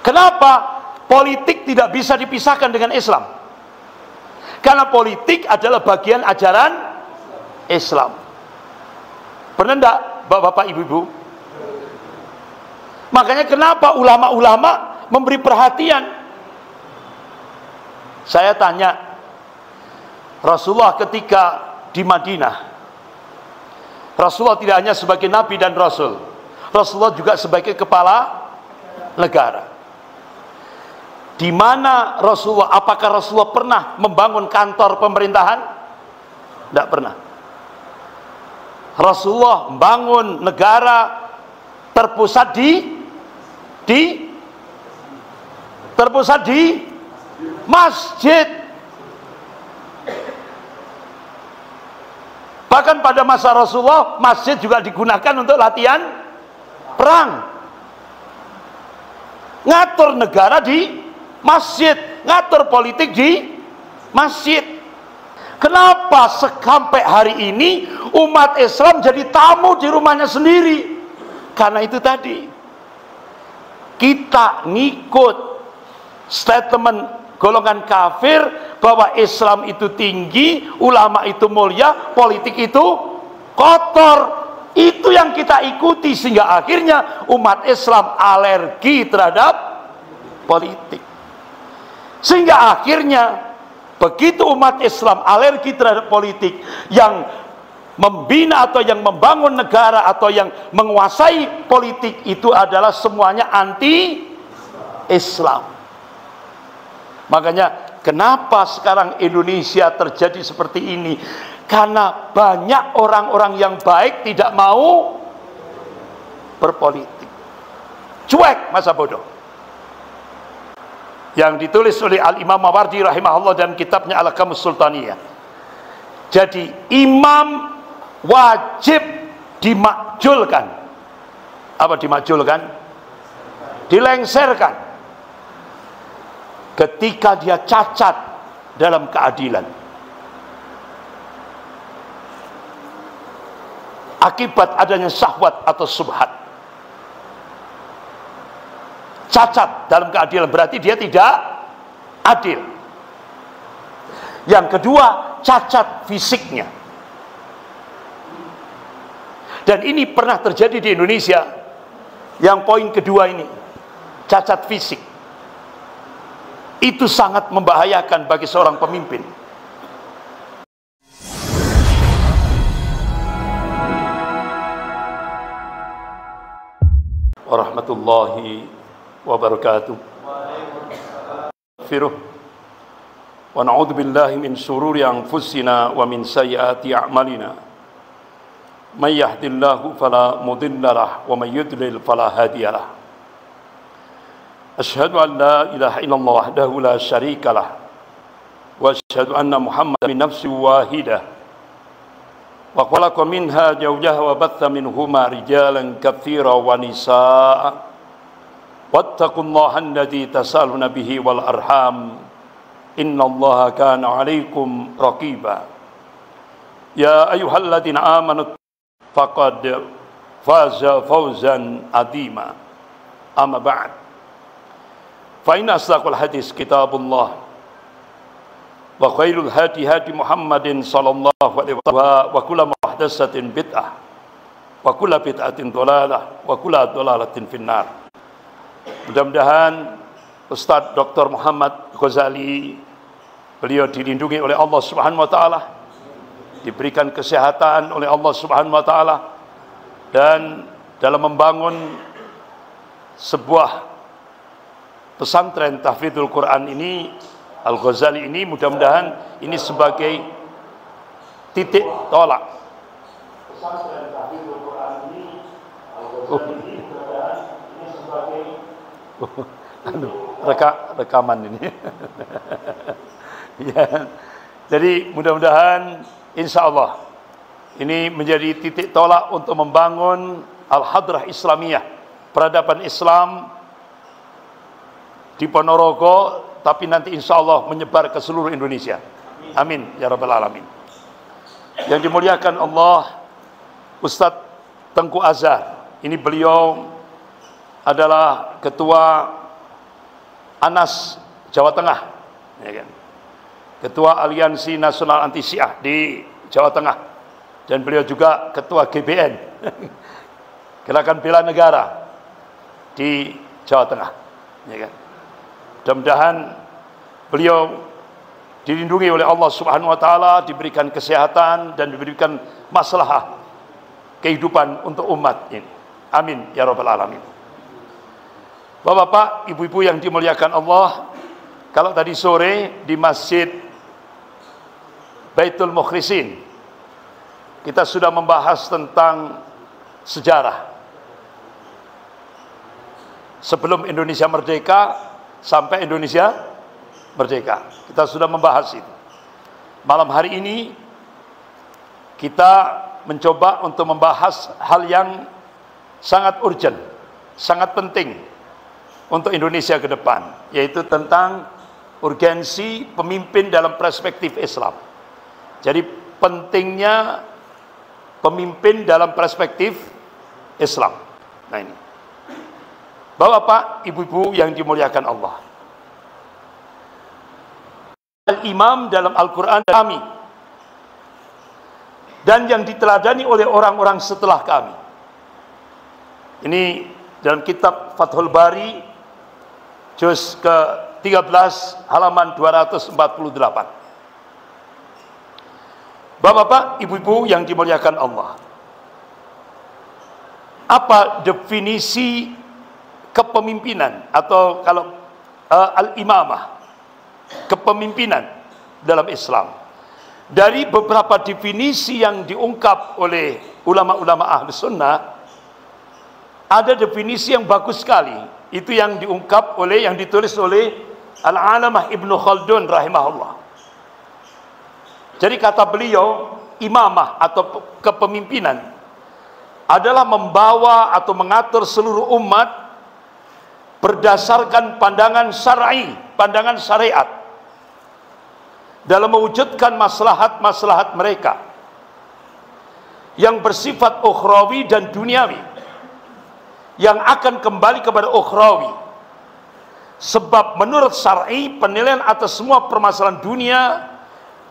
Kenapa? Politik tidak bisa dipisahkan dengan Islam. Karena politik adalah bagian ajaran Islam. Pernah enggak Bapak-bapak, Ibu-ibu? Makanya kenapa ulama-ulama memberi perhatian? Saya tanya, Rasulullah ketika di Madinah, Rasulullah tidak hanya sebagai Nabi dan Rasul, Rasulullah juga sebagai kepala negara. Di mana Rasulullah, apakah Rasulullah pernah membangun kantor pemerintahan? Tidak pernah. Rasulullah membangun negara terpusat di masjid. Bahkan pada masa Rasulullah, masjid juga digunakan untuk latihan perang. Ngatur negara di masjid, ngatur politik di masjid. Kenapa sampai hari ini umat Islam jadi tamu di rumahnya sendiri? Karena itu tadi, kita ngikut statement golongan kafir bahwa Islam itu tinggi, ulama itu mulia, politik itu kotor. Itu yang kita ikuti, sehingga akhirnya umat Islam alergi terhadap politik. Sehingga akhirnya begitu umat Islam alergi terhadap politik, yang membina atau yang membangun negara atau yang menguasai politik itu adalah semuanya anti-Islam. Makanya kenapa sekarang Indonesia terjadi seperti ini? Karena banyak orang-orang yang baik tidak mau berpolitik, cuek, masa bodoh. Yang ditulis oleh Al-Imam Mawardi rahimahullah dalam kitabnya Al-Ahkamus Sultaniyah. Jadi imam wajib dimakjulkan. Apa dimakjulkan? Dilengserkan ketika dia cacat dalam keadilan, akibat adanya syahwat atau subhat. Cacat dalam keadilan berarti dia tidak adil. Yang kedua, cacat fisiknya. Dan ini pernah terjadi di Indonesia. Yang poin kedua ini, cacat fisik. Itu sangat membahayakan bagi seorang pemimpin. Warahmatullahi wabarakatuh. Firuh wa na'udzu billahi min syururi anfusina wa min sayyiati a'malina. May yahdihillahu fala mudilla lahu wa may yudlil fala hadiya lahu. Asyhadu an la ilaha illallah wahdahu la syarika lahu wa asyhadu anna Muhammadan min nafsin wahidah wa khalaqa minha zawjaha wa batha minhuma rijalan katsiran wa nisaa'a. Wattaqullaha alladzi tasaaluna bihi wal arham innallaha kana 'alaikum raqiba. Ya ayyuhalladzina amanu faqad faza fawzan 'azima. Amma ba'd. Fa inna asdaqal hadis kitabullah wa khairul hadi hadi Muhammadin sallallahu alaihi wasallam wa kullu muhdatsatin bid'ah wa kullu bid'atin dhalalah wa kullu dhalalatin finnar. Mudah-mudahan Ustadz Dr. Muhammad Ghazali, beliau dilindungi oleh Allah Subhanahu wa taala, diberikan kesehatan oleh Allah Subhanahu wa taala, dan dalam membangun sebuah pesantren tahfidzul Quran ini, Al-Ghazali ini, mudah-mudahan ini sebagai titik tolak. Pesantren tahfidzul Quran ini, Al-Ghazali ini, mudah-mudahan ini sebagai rekaman ini. Ya. Jadi mudah-mudahan insya Allah ini menjadi titik tolak untuk membangun Al-Hadrah Islamiyah, peradaban Islam di Ponorogo, tapi nanti insya Allah menyebar ke seluruh Indonesia. Amin ya rabbal alamin. Yang dimuliakan Allah, Ustadz Tengku Azhar, ini beliau adalah ketua Anas, Jawa Tengah, ya kan? Ketua Aliansi Nasional Anti Syiah di Jawa Tengah, dan beliau juga ketua GBN, Gerakan Bela Negara di Jawa Tengah, ya kan? Mudah-mudahan beliau dilindungi oleh Allah Subhanahu wa taala, diberikan kesehatan dan diberikan maslahah kehidupan untuk umat ini. Amin ya rabbal alamin. Bapak-bapak, ibu-ibu yang dimuliakan Allah, kalau tadi sore di Masjid Baitul Mukhlisin kita sudah membahas tentang sejarah sebelum Indonesia merdeka sampai Indonesia merdeka. Kita sudah membahas itu. Malam hari ini kita mencoba untuk membahas hal yang sangat urgent, sangat penting untuk Indonesia ke depan, yaitu tentang urgensi pemimpin dalam perspektif Islam. Jadi pentingnya pemimpin dalam perspektif Islam. Nah ini, Bapak, ibu-ibu yang dimuliakan Allah, Al-Imam dalam Al-Quran kami, dan yang diteladani oleh orang-orang setelah kami. Ini dalam kitab Fathul Bari juz ke-13 halaman 248. Bapak-bapak, ibu-ibu yang dimuliakan Allah, apa definisi kepemimpinan atau kalau al-imamah, kepemimpinan dalam Islam? Dari beberapa definisi yang diungkap oleh ulama-ulama ahli sunnah, ada definisi yang bagus sekali. Itu yang diungkap oleh, yang ditulis oleh Al-Alamah Ibnu Khaldun rahimahullah. Jadi kata beliau, imamah atau kepemimpinan adalah membawa atau mengatur seluruh umat berdasarkan pandangan syar'i, pandangan syariat, dalam mewujudkan maslahat-maslahat mereka yang bersifat ukhrawi dan duniawi, yang akan kembali kepada ukhrawi. Sebab menurut syar'i, penilaian atas semua permasalahan dunia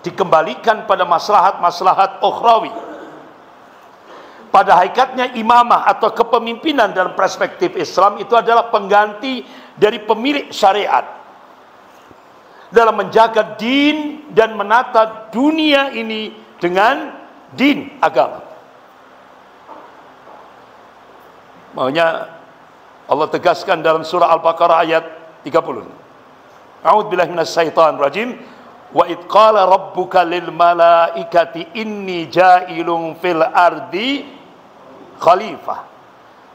dikembalikan pada maslahat-maslahat ukhrawi. Pada hakikatnya imamah atau kepemimpinan dalam perspektif Islam itu adalah pengganti dari pemilik syariat dalam menjaga din dan menata dunia ini dengan din, agama. Maunya Allah tegaskan dalam surah Al-Baqarah ayat 30. A'udzubillahi minasyaitonir rajim. Wa id qala rabbuka lil malaikati inni ja'ilun fil ardi khalifah.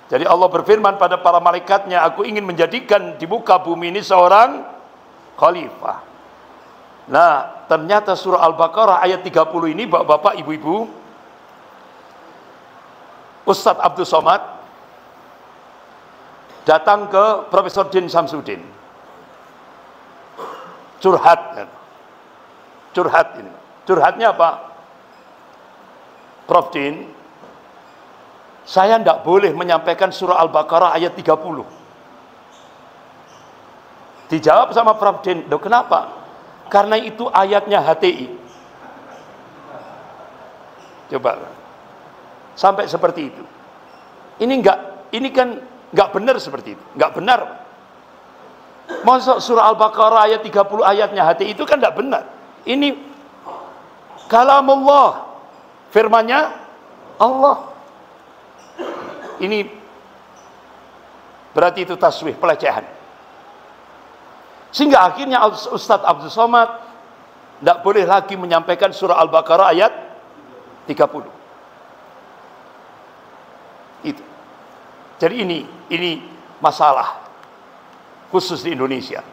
Jadi Allah berfirman pada para malaikatnya, aku ingin menjadikan di muka bumi ini seorang khalifah. Nah, ternyata surah Al-Baqarah ayat 30 ini, bapak-bapak, ibu-ibu, Ustadz Abdul Somad datang ke Profesor Din Samsudin, curhat ini. Curhatnya apa? Prof Din, saya tidak boleh menyampaikan surah Al-Baqarah ayat 30. Dijawab sama Prof Din, loh kenapa? Karena itu ayatnya HTI. Coba, sampai seperti itu. Ini kan nggak benar seperti itu, nggak benar. Masuk surah Al-Baqarah ayat 30 ayatnya HTI itu kan nggak benar. Ini kalamullah, firmannya Allah. Ini berarti itu taswih, pelecehan. Sehingga akhirnya Ustadz Abdul Somad tidak boleh lagi menyampaikan surah Al-Baqarah ayat 30. Itu. Jadi ini masalah khusus di Indonesia.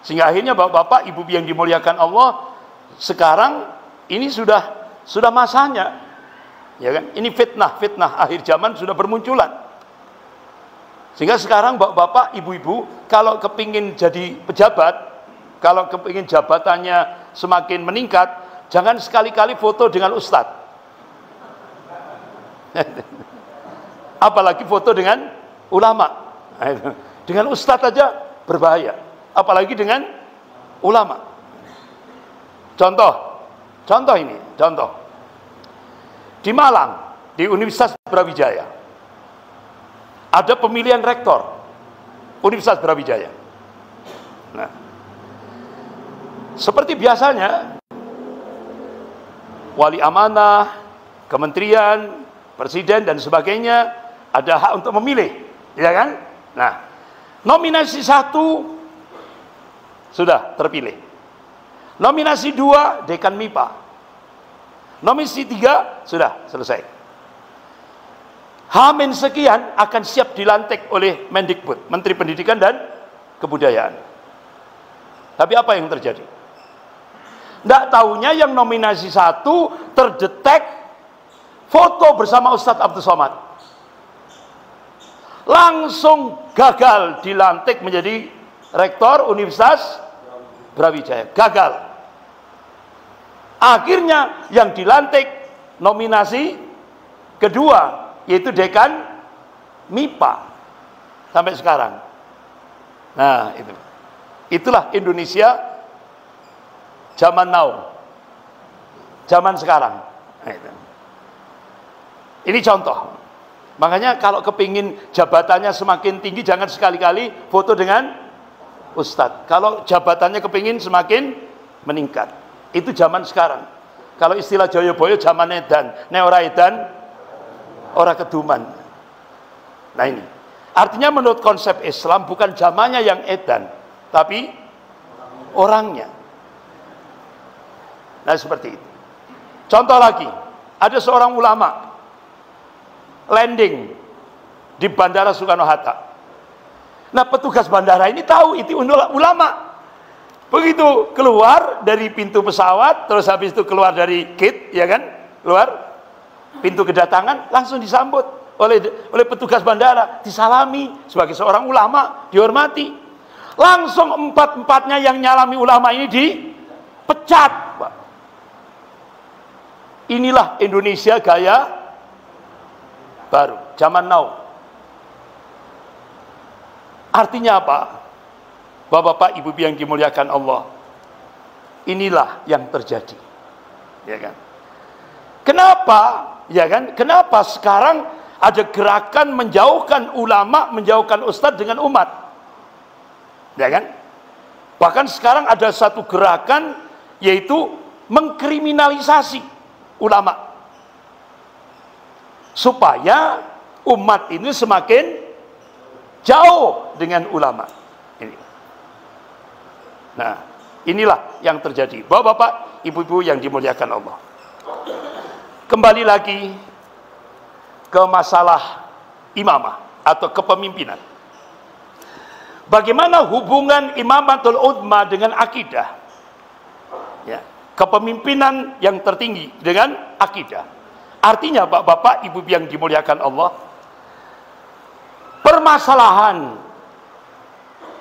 Sehingga akhirnya bapak-bapak, ibu yang dimuliakan Allah, sekarang ini sudah masanya, ya kan? Ini fitnah akhir zaman sudah bermunculan. Sehingga sekarang bapak-bapak, ibu-ibu, kalau kepingin jadi pejabat, kalau kepingin jabatannya semakin meningkat, jangan sekali-kali foto dengan ustadz. Apalagi foto dengan ulama. Dengan ustadz aja berbahaya, apalagi dengan ulama. Contoh ini, di Malang, di Universitas Brawijaya, ada pemilihan rektor Universitas Brawijaya. Nah, seperti biasanya, wali amanah, kementerian, presiden dan sebagainya ada hak untuk memilih, ya kan? Nah, nominasi 1 sudah terpilih, nominasi 2 dekan MIPA, nominasi 3 sudah selesai. Hamin sekian akan siap dilantik oleh Mendikbud, Menteri Pendidikan dan Kebudayaan. Tapi apa yang terjadi? Tidak tahunya yang nominasi 1 terdetek foto bersama Ustadz Abdul Somad, langsung gagal dilantik menjadi rektor Universitas Brawijaya. Gagal. Akhirnya yang dilantik nominasi kedua, yaitu dekan MIPA sampai sekarang. Nah, itulah Indonesia zaman now, zaman sekarang. Nah, ini contoh. Makanya kalau kepingin jabatannya semakin tinggi, jangan sekali-kali foto dengan ustadz. Kalau jabatannya kepingin semakin meningkat, itu zaman sekarang. Kalau istilah Joyoboyo, zaman edan, ne ora edan, ora keduman. Nah ini, artinya menurut konsep Islam bukan zamannya yang edan, tapi orangnya. Nah seperti itu. Contoh lagi, ada seorang ulama landing di Bandara Soekarno-Hatta. Nah petugas bandara ini tahu itu ulama. Begitu keluar dari pintu pesawat, terus habis itu keluar dari gate, ya kan, keluar pintu kedatangan, langsung disambut oleh petugas bandara, disalami sebagai seorang ulama, dihormati. Langsung empat-empatnya yang nyalami ulama ini dipecat, Pak. Inilah Indonesia gaya baru, zaman now. Artinya apa? Bapak-bapak, ibu-ibu yang dimuliakan Allah, inilah yang terjadi, ya kan? Kenapa, ya kan? Kenapa sekarang ada gerakan menjauhkan ulama, menjauhkan ustadz dengan umat, ya kan? Bahkan sekarang ada satu gerakan, yaitu mengkriminalisasi ulama, supaya umat ini semakin jauh dengan ulama. Nah, inilah yang terjadi. Bapak-bapak, ibu-ibu yang dimuliakan Allah. Kembali lagi ke masalah imamah atau kepemimpinan. Bagaimana hubungan imamatul udma dengan akidah? Ya, kepemimpinan yang tertinggi dengan akidah. Artinya, bapak-bapak, ibu-ibu yang dimuliakan Allah, permasalahan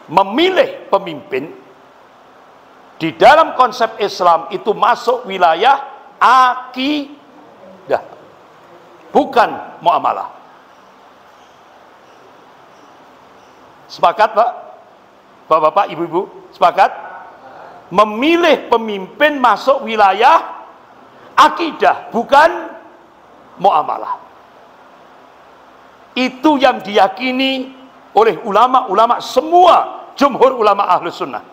memilih pemimpin di dalam konsep Islam itu masuk wilayah akidah, bukan muamalah. Sepakat, Pak? Bapak-bapak, ibu-ibu, sepakat? Memilih pemimpin masuk wilayah akidah, bukan muamalah. Itu yang diyakini oleh ulama-ulama semua, jumhur ulama Ahlus Sunnah.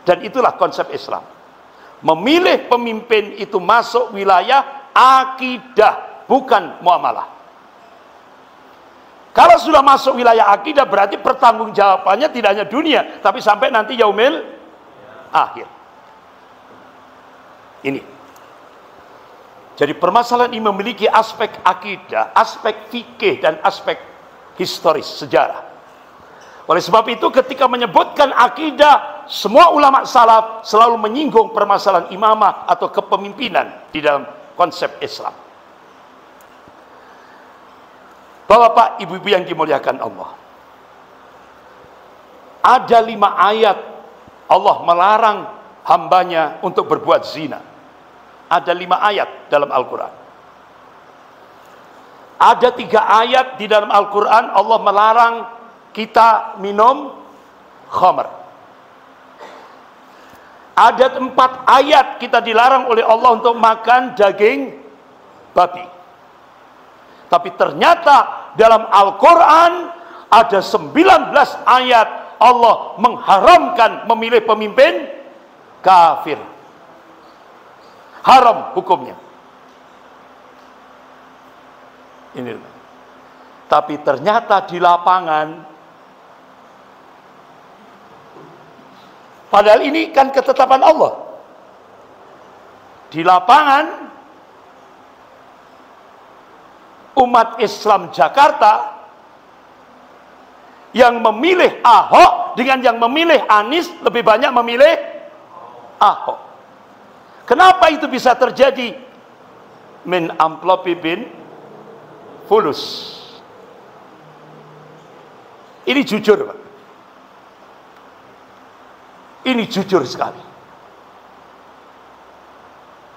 Dan itulah konsep Islam. Memilih pemimpin itu masuk wilayah akidah, bukan muamalah. Kalau sudah masuk wilayah akidah, berarti pertanggungjawabannya tidak hanya dunia, tapi sampai nanti yaumil akhir. Ini. Jadi permasalahan ini memiliki aspek akidah, aspek fikih, dan aspek historis, sejarah. Oleh sebab itu ketika menyebutkan akidah, semua ulama salaf selalu menyinggung permasalahan imamah atau kepemimpinan di dalam konsep Islam. Bapak-bapak, ibu-ibu yang dimuliakan Allah, ada 5 ayat Allah melarang hambanya untuk berbuat zina. Ada 5 ayat dalam Al-Quran. Ada 3 ayat di dalam Al-Quran Allah melarang kita minum khamr. Ada 4 ayat kita dilarang oleh Allah untuk makan daging babi. Tapi ternyata dalam Al-Quran ada 19 ayat Allah mengharamkan memilih pemimpin kafir. Haram hukumnya. Ini. Tapi ternyata di lapangan, padahal ini kan ketetapan Allah. Di lapangan, umat Islam Jakarta yang memilih Ahok dengan yang memilih Anies lebih banyak memilih Ahok. Kenapa itu bisa terjadi? Min amplopi bin fulus. Ini jujur, Pak. Ini jujur sekali.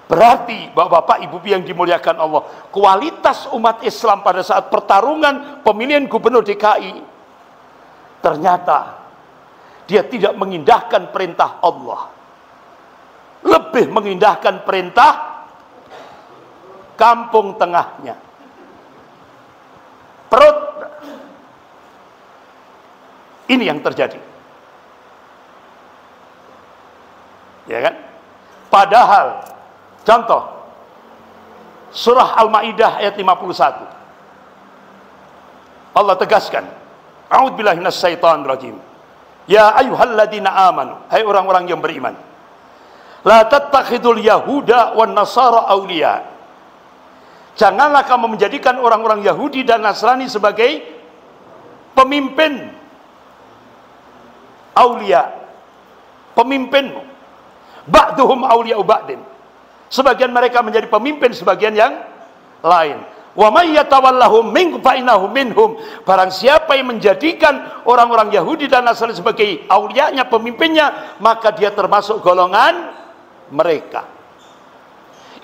Berarti Bapak Ibu yang dimuliakan Allah, kualitas umat Islam pada saat pertarungan pemilihan gubernur DKI, ternyata dia tidak mengindahkan perintah Allah, lebih mengindahkan perintah kampung tengahnya. Perut. Ini yang terjadi. Ya kan? Padahal contoh surah Al-Maidah ayat 51. Allah tegaskan, A'udzubillahi minasyaitonir rajim. Ya ayyuhalladzina amanu, hai orang-orang yang beriman. La tattakhidul yahuda wan nasara auliya. Janganlah kamu menjadikan orang-orang Yahudi dan Nasrani sebagai pemimpin aulia, pemimpinmu. Ba'duhum aulia'u ba'din. Sebagian mereka menjadi pemimpin sebagian yang lain. Wa may yatawallahum minkum fa innahu minhum. Barang siapa yang menjadikan orang-orang Yahudi dan Nasrani sebagai aulianya, pemimpinnya, maka dia termasuk golongan mereka.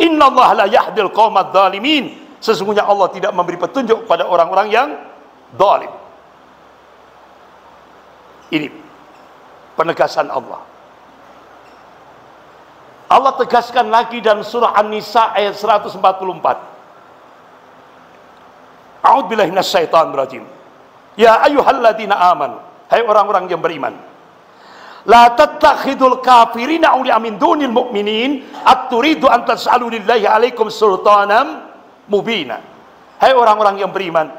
Innallaha la yahdil qaumadz dzalimin. Sesungguhnya Allah tidak memberi petunjuk pada orang-orang yang zalim. Ini penegasan Allah. Allah tegaskan lagi dalam surah An-Nisa ayat 144. A'udzubillahi minasyaitonir rajim. Ya ayyuhalladzina amanu, hai orang-orang yang beriman. La tattakhidul kafirina awliya min dunil mu'minin at-turidu an tas'alu lillahi alaikum sultanan mubina. Hai orang-orang yang beriman,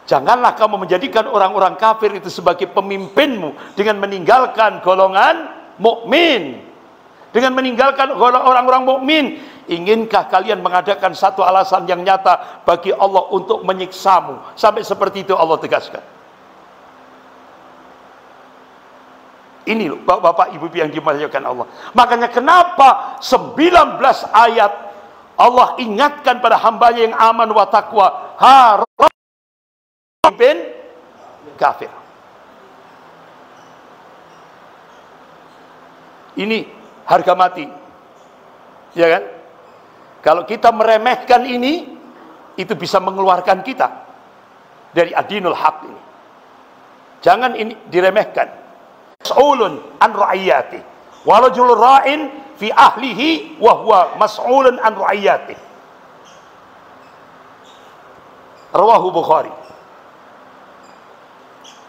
janganlah kamu menjadikan orang-orang kafir itu sebagai pemimpinmu dengan meninggalkan golongan mukmin. Dengan meninggalkan orang-orang mukmin. Inginkah kalian mengadakan satu alasan yang nyata bagi Allah untuk menyiksamu? Sampai seperti itu Allah tegaskan. Ini loh Bapak Ibu yang dimuliakan Allah. Makanya kenapa 19 ayat Allah ingatkan pada hambanya yang aman wa taqwa, haram pemimpin kafir. Ini harga mati, ya kan? Kalau kita meremehkan ini, itu bisa mengeluarkan kita dari adinul haq ini. Jangan ini diremehkan. Mas'ulun an ra'iyati, walajul ra'in fi ahlihi wa huwa mas'ulun an ra'iyati. Rawahu Bukhari.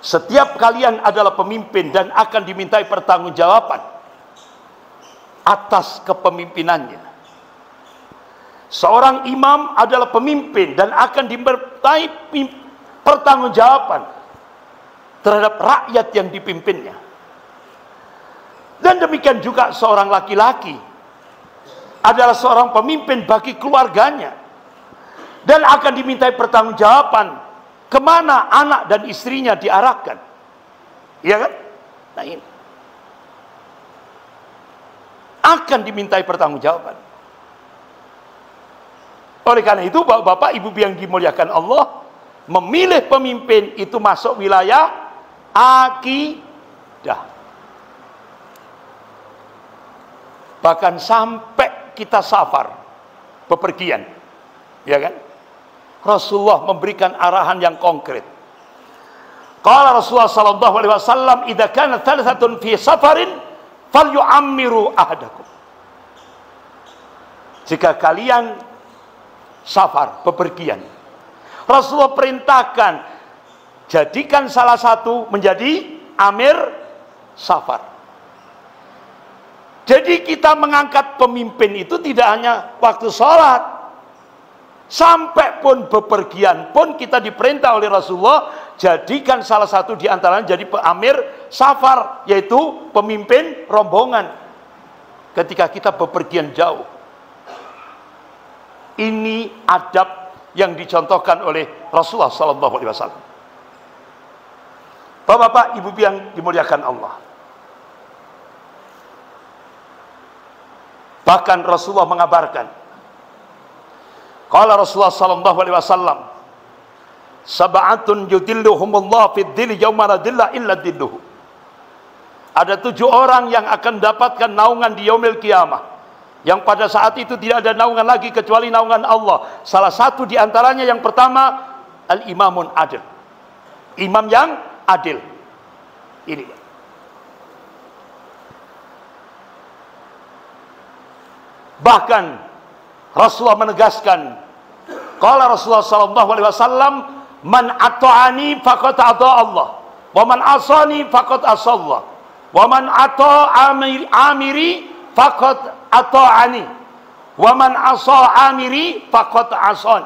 Setiap kalian adalah pemimpin dan akan dimintai pertanggungjawaban atas kepemimpinannya. Seorang imam adalah pemimpin dan akan dimintai pertanggungjawaban terhadap rakyat yang dipimpinnya. Dan demikian juga seorang laki-laki adalah seorang pemimpin bagi keluarganya dan akan dimintai pertanggungjawaban kemana anak dan istrinya diarahkan. Iya kan? Nah ini akan dimintai pertanggungjawaban. Oleh karena itu Bapak Ibu yang dimuliakan Allah, memilih pemimpin itu masuk wilayah akidah. Bahkan sampai kita safar, bepergian, ya kan? Rasulullah memberikan arahan yang konkret. Qala Rasulullah sallallahu alaihi wasallam, "Idza kana thalatsatun fi safarin falyu'ammiru ahadakum." Jika kalian safar, bepergian, Rasulullah perintahkan jadikan salah satu menjadi amir safar. Jadi kita mengangkat pemimpin itu tidak hanya waktu sholat, sampai pun bepergian pun kita diperintah oleh Rasulullah, jadikan salah satu di antaranya jadi amir safar, yaitu pemimpin rombongan ketika kita bepergian jauh. Ini adab yang dicontohkan oleh Rasulullah SAW. Bapak-bapak, ibu yang dimuliakan Allah, bahkan Rasulullah mengabarkan, qala Rasulullah sallallahu alaihi wasallam, sab'atun yudilluhumullah fid dhilli yauma la dhilla illa dhilluhu. Ada 7 orang yang akan mendapatkan naungan di yaumil kiamah, yang pada saat itu tidak ada naungan lagi kecuali naungan Allah. Salah satu di antaranya, yang pertama, al-imamun adil, imam yang adil. Ini bahkan Rasulullah menegaskan, qala Rasulullah sallallahu alaihi wasallam, man ata'ani faqad ata'a Allah, wa man asani faqad asallah, wa man ata'a amiri faqad ata'ani, wa man asa amiri faqad asan.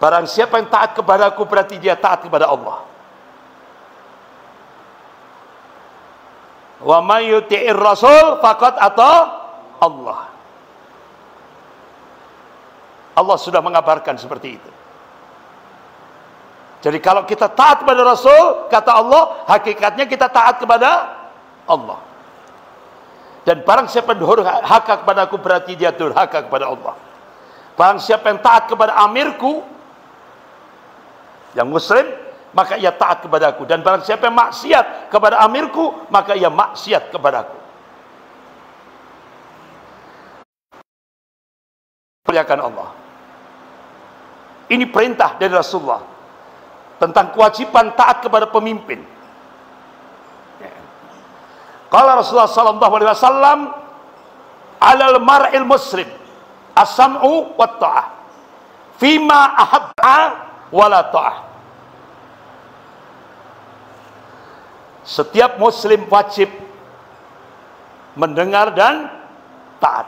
Barang siapa yang taat kepadaku, berarti dia taat kepada Allah. Wa may yuti'ir rasul faqad ata Allah. Allah sudah mengabarkan seperti itu. Jadi kalau kita taat kepada Rasul, kata Allah, hakikatnya kita taat kepada Allah. Dan barang siapa yang durhaka kepadaku, berarti dia durhaka kepada Allah. Barang siapa yang taat kepada amirku yang muslim, maka ia taat kepadaku. Dan barang siapa yang maksiat kepada amirku, maka ia maksiat kepadaku. Muliakan Allah. Ini perintah dari Rasulullah tentang kewajiban taat kepada pemimpin. Qala Rasulullah sallallahu alaihi wasallam, "Alal mar'il muslim as-sam'u wat ta'ah fima ahabba wa la ta'ah." Setiap muslim wajib mendengar dan taat,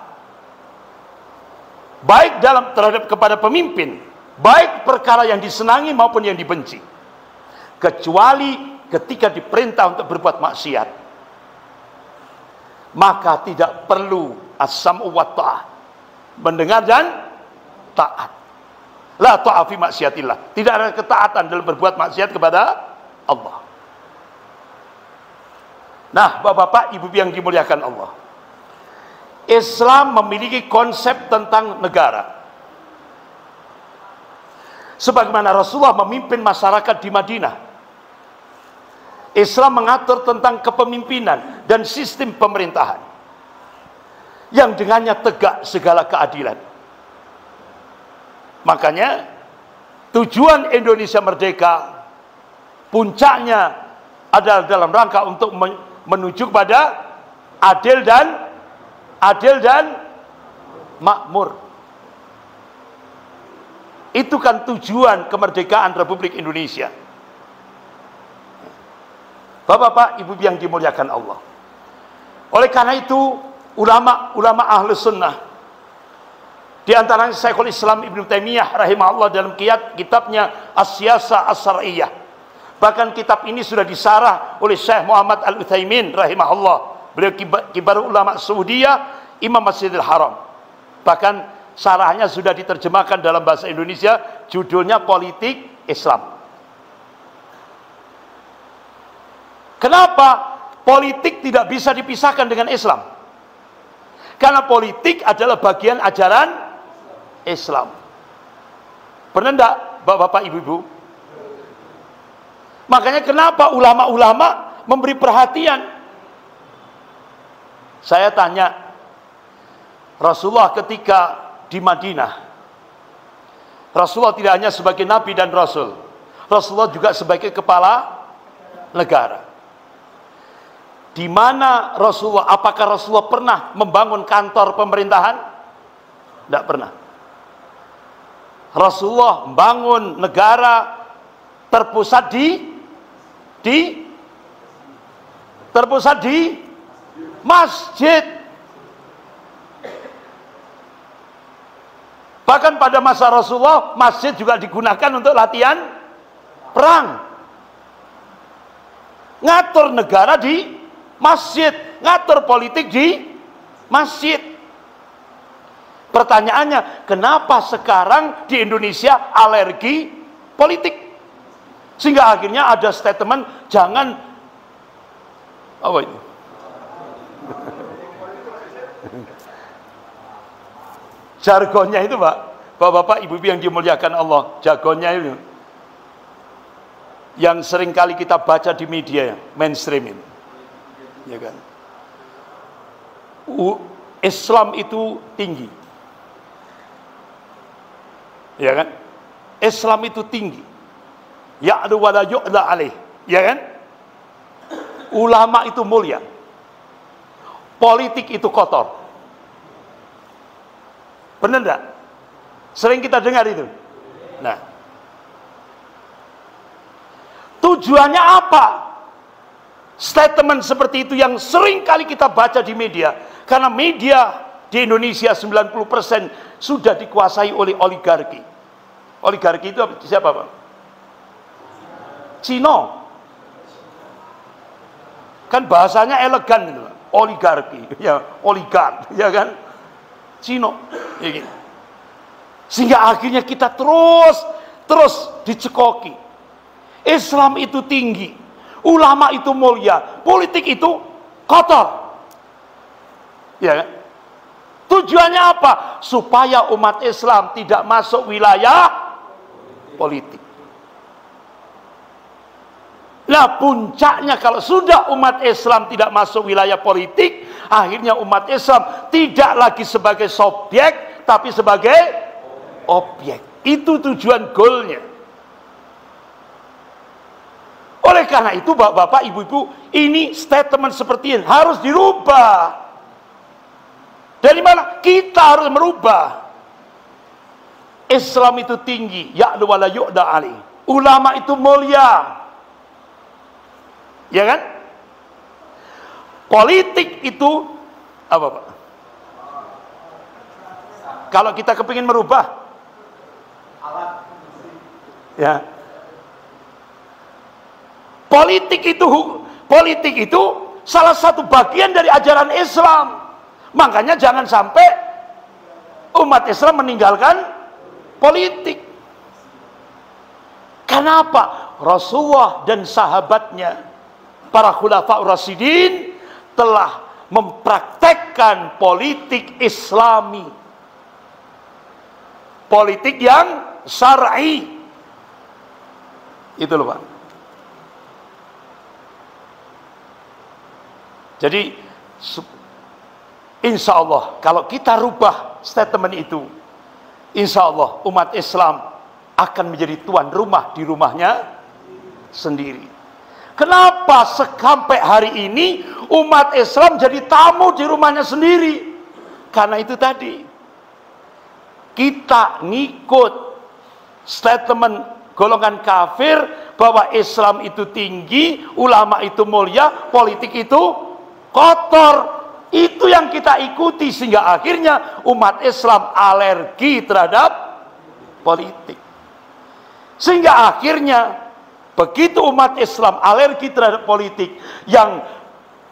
baik dalam terhadap kepada pemimpin, baik perkara yang disenangi maupun yang dibenci, kecuali ketika diperintah untuk berbuat maksiat, maka tidak perlu as-sam'u wa ta'ah, mendengar dan taat. La ta'ah fi maksiatillah, tidak ada ketaatan dalam berbuat maksiat kepada Allah. Nah, bapak-bapak, ibu yang dimuliakan Allah, Islam memiliki konsep tentang negara. Sebagaimana Rasulullah memimpin masyarakat di Madinah, Islam mengatur tentang kepemimpinan dan sistem pemerintahan yang dengannya tegak segala keadilan. Makanya tujuan Indonesia merdeka, puncaknya adalah dalam rangka untuk menuju pada adil dan makmur. Itu kan tujuan kemerdekaan Republik Indonesia. Bapak-bapak, ibu yang dimuliakan Allah, oleh karena itu ulama ahli sunnah, di antaranya Syekhul Islam Ibnu Taimiyah rahimahullah dalam kitabnya As-Siyasah As-Syar'iyyah, bahkan kitab ini sudah disarah oleh Syekh Muhammad Al-Utsaimin rahimahullah, beliau kibar ulama Saudiyah, Imam Masjidil Haram. Bahkan sarahnya sudah diterjemahkan dalam bahasa Indonesia, judulnya Politik Islam. Kenapa politik tidak bisa dipisahkan dengan Islam? Karena politik adalah bagian ajaran Islam. Pernah enggak bapak-bapak, ibu-ibu? Makanya kenapa ulama-ulama memberi perhatian? Saya tanya, Rasulullah ketika di Madinah, Rasulullah tidak hanya sebagai nabi dan rasul, Rasulullah juga sebagai kepala negara. Di mana Rasulullah, apakah Rasulullah pernah membangun kantor pemerintahan? Tidak pernah. Rasulullah membangun negara terpusat di masjid. Bahkan pada masa Rasulullah, masjid juga digunakan untuk latihan perang. Ngatur negara di masjid, ngatur politik di masjid. Pertanyaannya, kenapa sekarang di Indonesia alergi politik? Sehingga akhirnya ada statement, jangan apa itu? Jargonnya itu, Pak, Bapak-bapak, Ibu-ibu yang dimuliakan Allah, jargonnya itu yang sering kali kita baca di media mainstream ini, ya kan? Islam itu tinggi, ya kan? Islam itu tinggi, ya'lu wa la yu'la alaih, ya kan? Ulama itu mulia, politik itu kotor. Benar enggak? Sering kita dengar itu. Nah, tujuannya apa? Statement seperti itu yang sering kali kita baca di media. Karena media di Indonesia 90% sudah dikuasai oleh oligarki. Oligarki itu siapa, Pak? Cino. Kan bahasanya elegan itu, oligarki, ya, oligark, ya kan? Cino, ya gitu. Sehingga akhirnya kita terus dicekoki. Islam itu tinggi, ulama itu mulia, politik itu kotor. Ya, tujuannya apa? Supaya umat Islam tidak masuk wilayah politik. Nah, puncaknya kalau sudah umat Islam tidak masuk wilayah politik, akhirnya umat Islam tidak lagi sebagai subjek, tapi sebagai objek. Itu tujuan goalnya. Oleh karena itu, bapak-bapak, ibu-ibu, ini statement seperti ini harus dirubah. Dari mana? Kita harus merubah. Islam itu tinggi, ya'lu wa la yu'da alaih. Ulama itu mulia, ya kan? Politik itu apa, Pak? Kalau kita kepingin merubah, ya, politik itu salah satu bagian dari ajaran Islam. Makanya jangan sampai umat Islam meninggalkan politik. Kenapa? Rasulullah dan sahabatnya, para khulafaur rasyidin, telah mempraktekkan politik Islami, politik yang syar'i. Itu loh, Pak. Jadi insya Allah kalau kita rubah statement itu, insya Allah umat Islam akan menjadi tuan rumah di rumahnya sendiri. Kenapa sampai hari ini umat Islam jadi tamu di rumahnya sendiri? Karena itu tadi, kita ngikut statement golongan kafir bahwa Islam itu tinggi, ulama itu mulia, politik itu kotor. Itu yang kita ikuti, sehingga akhirnya umat Islam alergi terhadap politik. Sehingga akhirnya begitu umat Islam alergi terhadap politik, yang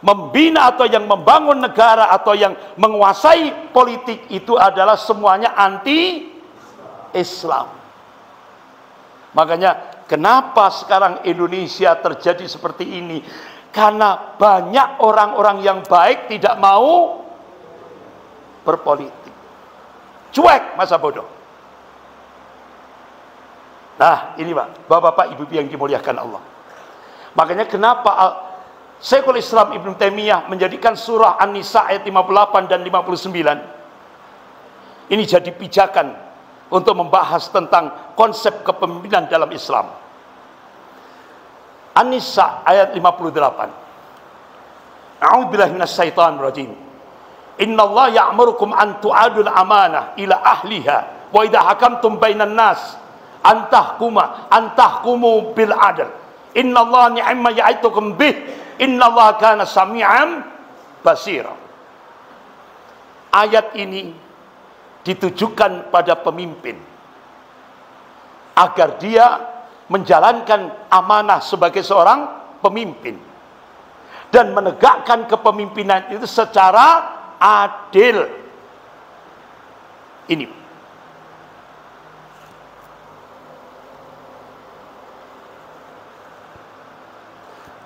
membina atau yang membangun negara atau yang menguasai politik itu adalah semuanya anti-Islam. Makanya kenapa sekarang Indonesia terjadi seperti ini? Karena banyak orang-orang yang baik tidak mau berpolitik. Cuek, masa bodoh. Nah, ini Pak, bapak-bapak, ibu-ibu yang dimuliakan Allah. Makanya kenapa Syekhul Islam Ibnu Taimiyah menjadikan surah An-Nisa ayat 58 dan 59 ini jadi pijakan untuk membahas tentang konsep kepemimpinan dalam Islam. An-Nisa ayat 58. A'udzubillahi minasyaitonir rajim. Innallaha ya'murukum an tu'adul amanah ila ahliha wa idza hakamtum bainan nas an tahkumu bil adl. Innallaha ni'ma ya'itukum bih. Innallaha kana sami'an basira. Ayat ini ditujukan pada pemimpin agar dia menjalankan amanah sebagai seorang pemimpin dan menegakkan kepemimpinan itu secara adil. Ini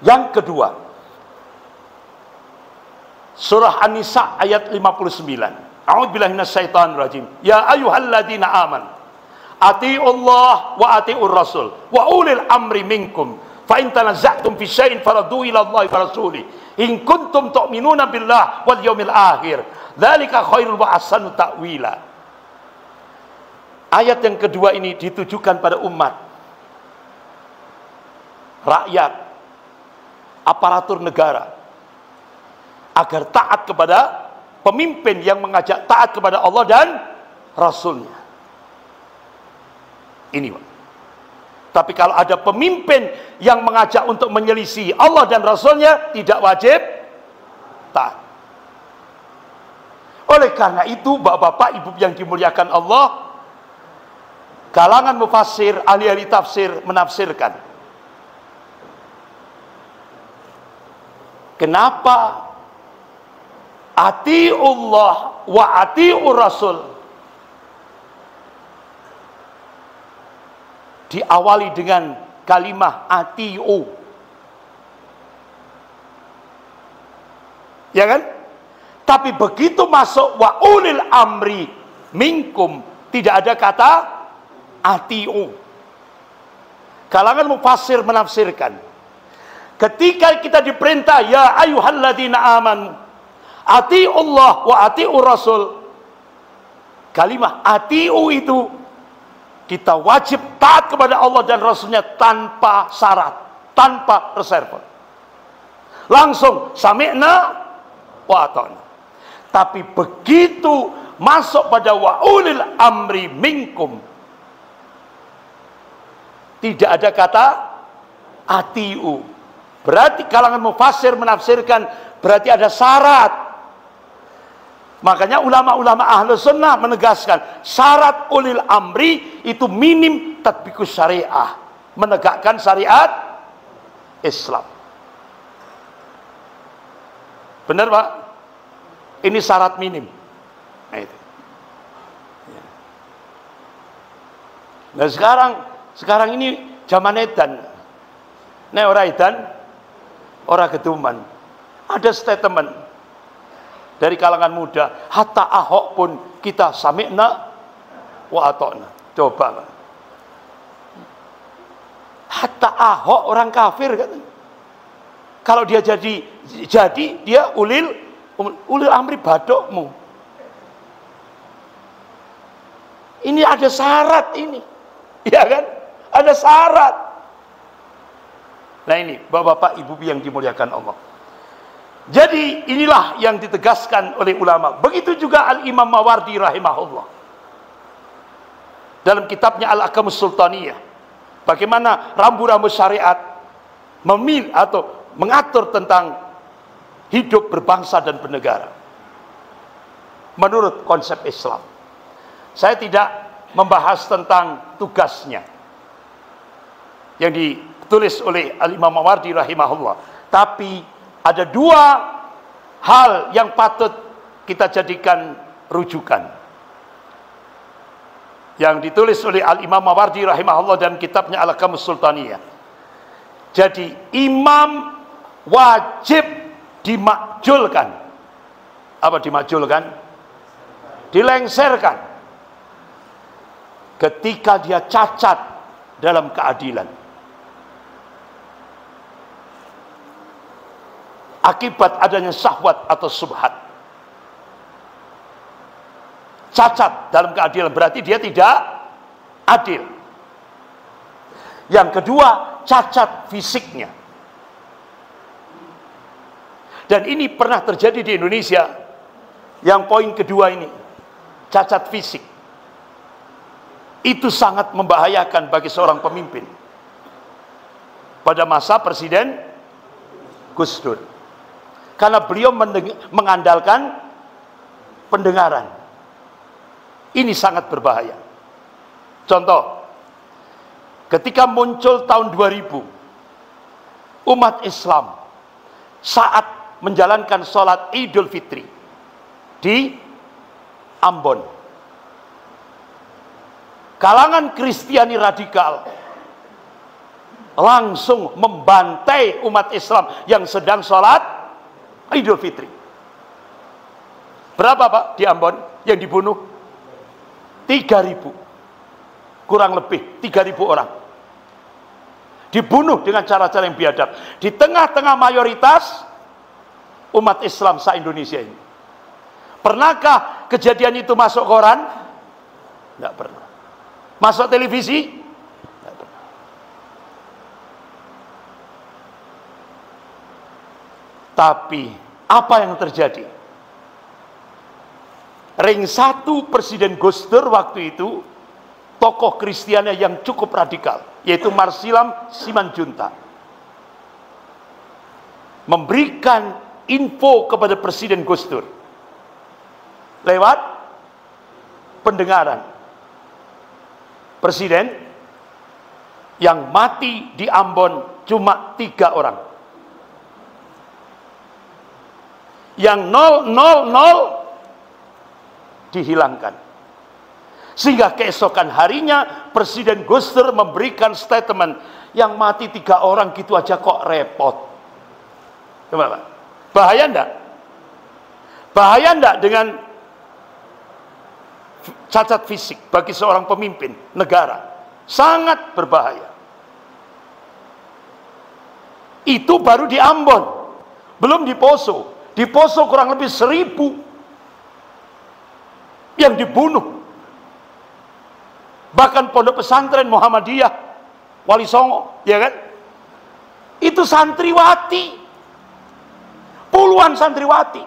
yang kedua, surah An-Nisa ayat 59. A'udzubillahi minasyaitonir rajim. Ya ayyuhalladzina amanu atiiullah wa atiiur rasul wa ulil amri minkum fa in tanaza'tum fi syai'in farudduhu ila Allahi wa rasulih in kuntum tu'minuna billah wal yaumil akhir dzalika khairul wa ahsanu ta'wila. Ayat yang kedua ini ditujukan pada umat, rakyat, aparatur negara, agar taat kepada pemimpin yang mengajak taat kepada Allah dan Rasulnya. Ini Pak. Tapi kalau ada pemimpin yang mengajak untuk menyelisih Allah dan Rasulnya, tidak wajib taat. Oleh karena itu, bapak-bapak, ibu yang dimuliakan Allah, kalangan mufassir, ahli-ahli tafsir menafsirkan, kenapa atiullah wa atiur rasul diawali dengan kalimah atiu, ya kan? Tapi begitu masuk wa ulil amri minkum, tidak ada kata atiu. Kalangan mufassir menafsirkan, ketika kita diperintah ya ayyuhalladzina amanu atiullah wa atiur rasul, kalimah atiu itu kita wajib taat kepada Allah dan Rasulnya tanpa syarat, tanpa reserve, langsung sami'na wa ata'na. Tapi begitu masuk pada wa ulil amri minkum, tidak ada kata atiu. Berarti kalangan mufassir menafsirkan berarti ada syarat. Makanya ulama-ulama ahlu sunnah menegaskan syarat ulil amri itu minim tatbikus syariah, menegakkan syariat Islam. Benar Pak? Ini syarat minim. Nah, itu. Nah sekarang ini zaman edan. Nah orang edan, orang keduman. Ada statement dari kalangan muda, hatta Ahok pun kita sami'na wa ata'na. Coba Pak. Hatta Ahok orang kafir kan? Kalau dia jadi dia ulil amri badokmu. Ini ada syarat ini, ya kan? Ada syarat. Nah ini bapak-bapak ibu yang dimuliakan Allah. Jadi inilah yang ditegaskan oleh ulama. Begitu juga Al-Imam Mawardi rahimahullah dalam kitabnya Al-Ahkamus Sultaniyah, bagaimana rambu-rambu syariat memilih atau mengatur tentang hidup berbangsa dan bernegara menurut konsep Islam. Saya tidak membahas tentang tugasnya yang ditulis oleh Al-Imam Mawardi rahimahullah, tapi ada dua hal yang patut kita jadikan rujukan yang ditulis oleh Al-Imam Mawardi rahimahullah dalam kitabnya Al-Ahkamus Sultaniyah. Jadi imam wajib dimakjulkan. Apa dimakjulkan? Dilengserkan ketika dia cacat dalam keadilan, akibat adanya syahwat atau subhat. Cacat dalam keadilan berarti dia tidak adil. Yang kedua, cacat fisiknya. Dan ini pernah terjadi di Indonesia. Yang poin kedua ini, cacat fisik. Itu sangat membahayakan bagi seorang pemimpin. Pada masa Presiden Gus Dur. Karena beliau mengandalkan pendengaran. Ini sangat berbahaya. Contoh, ketika muncul tahun 2000, umat Islam saat menjalankan sholat Idul Fitri di Ambon, kalangan Kristiani radikal langsung membantai umat Islam yang sedang sholat Idul Fitri. Berapa Pak di Ambon yang dibunuh? 3.000, kurang lebih 3.000 orang dibunuh dengan cara-cara yang biadab di tengah-tengah mayoritas umat Islam se-Indonesia ini. Pernahkah kejadian itu masuk koran? Tidak pernah. Masuk televisi? Tidak pernah. Tapi apa yang terjadi? Ring 1 Presiden Gus Dur waktu itu, tokoh Kristiani yang cukup radikal, yaitu Marsilam Simanjuntak, memberikan info kepada Presiden Gus Dur lewat pendengaran. Presiden, yang mati di Ambon cuma 3 orang, yang 000 dihilangkan. Sehingga keesokan harinya Presiden Gus Dur memberikan statement, yang mati 3 orang gitu aja kok repot. Coba Pak, bahaya enggak? Bahaya enggak dengan cacat fisik bagi seorang pemimpin negara? Sangat berbahaya. Itu baru di Ambon, belum di Poso. Di Poso kurang lebih 1.000 yang dibunuh. Bahkan pondok pesantren Muhammadiyah Wali Songo, ya kan? Itu santriwati, puluhan santriwati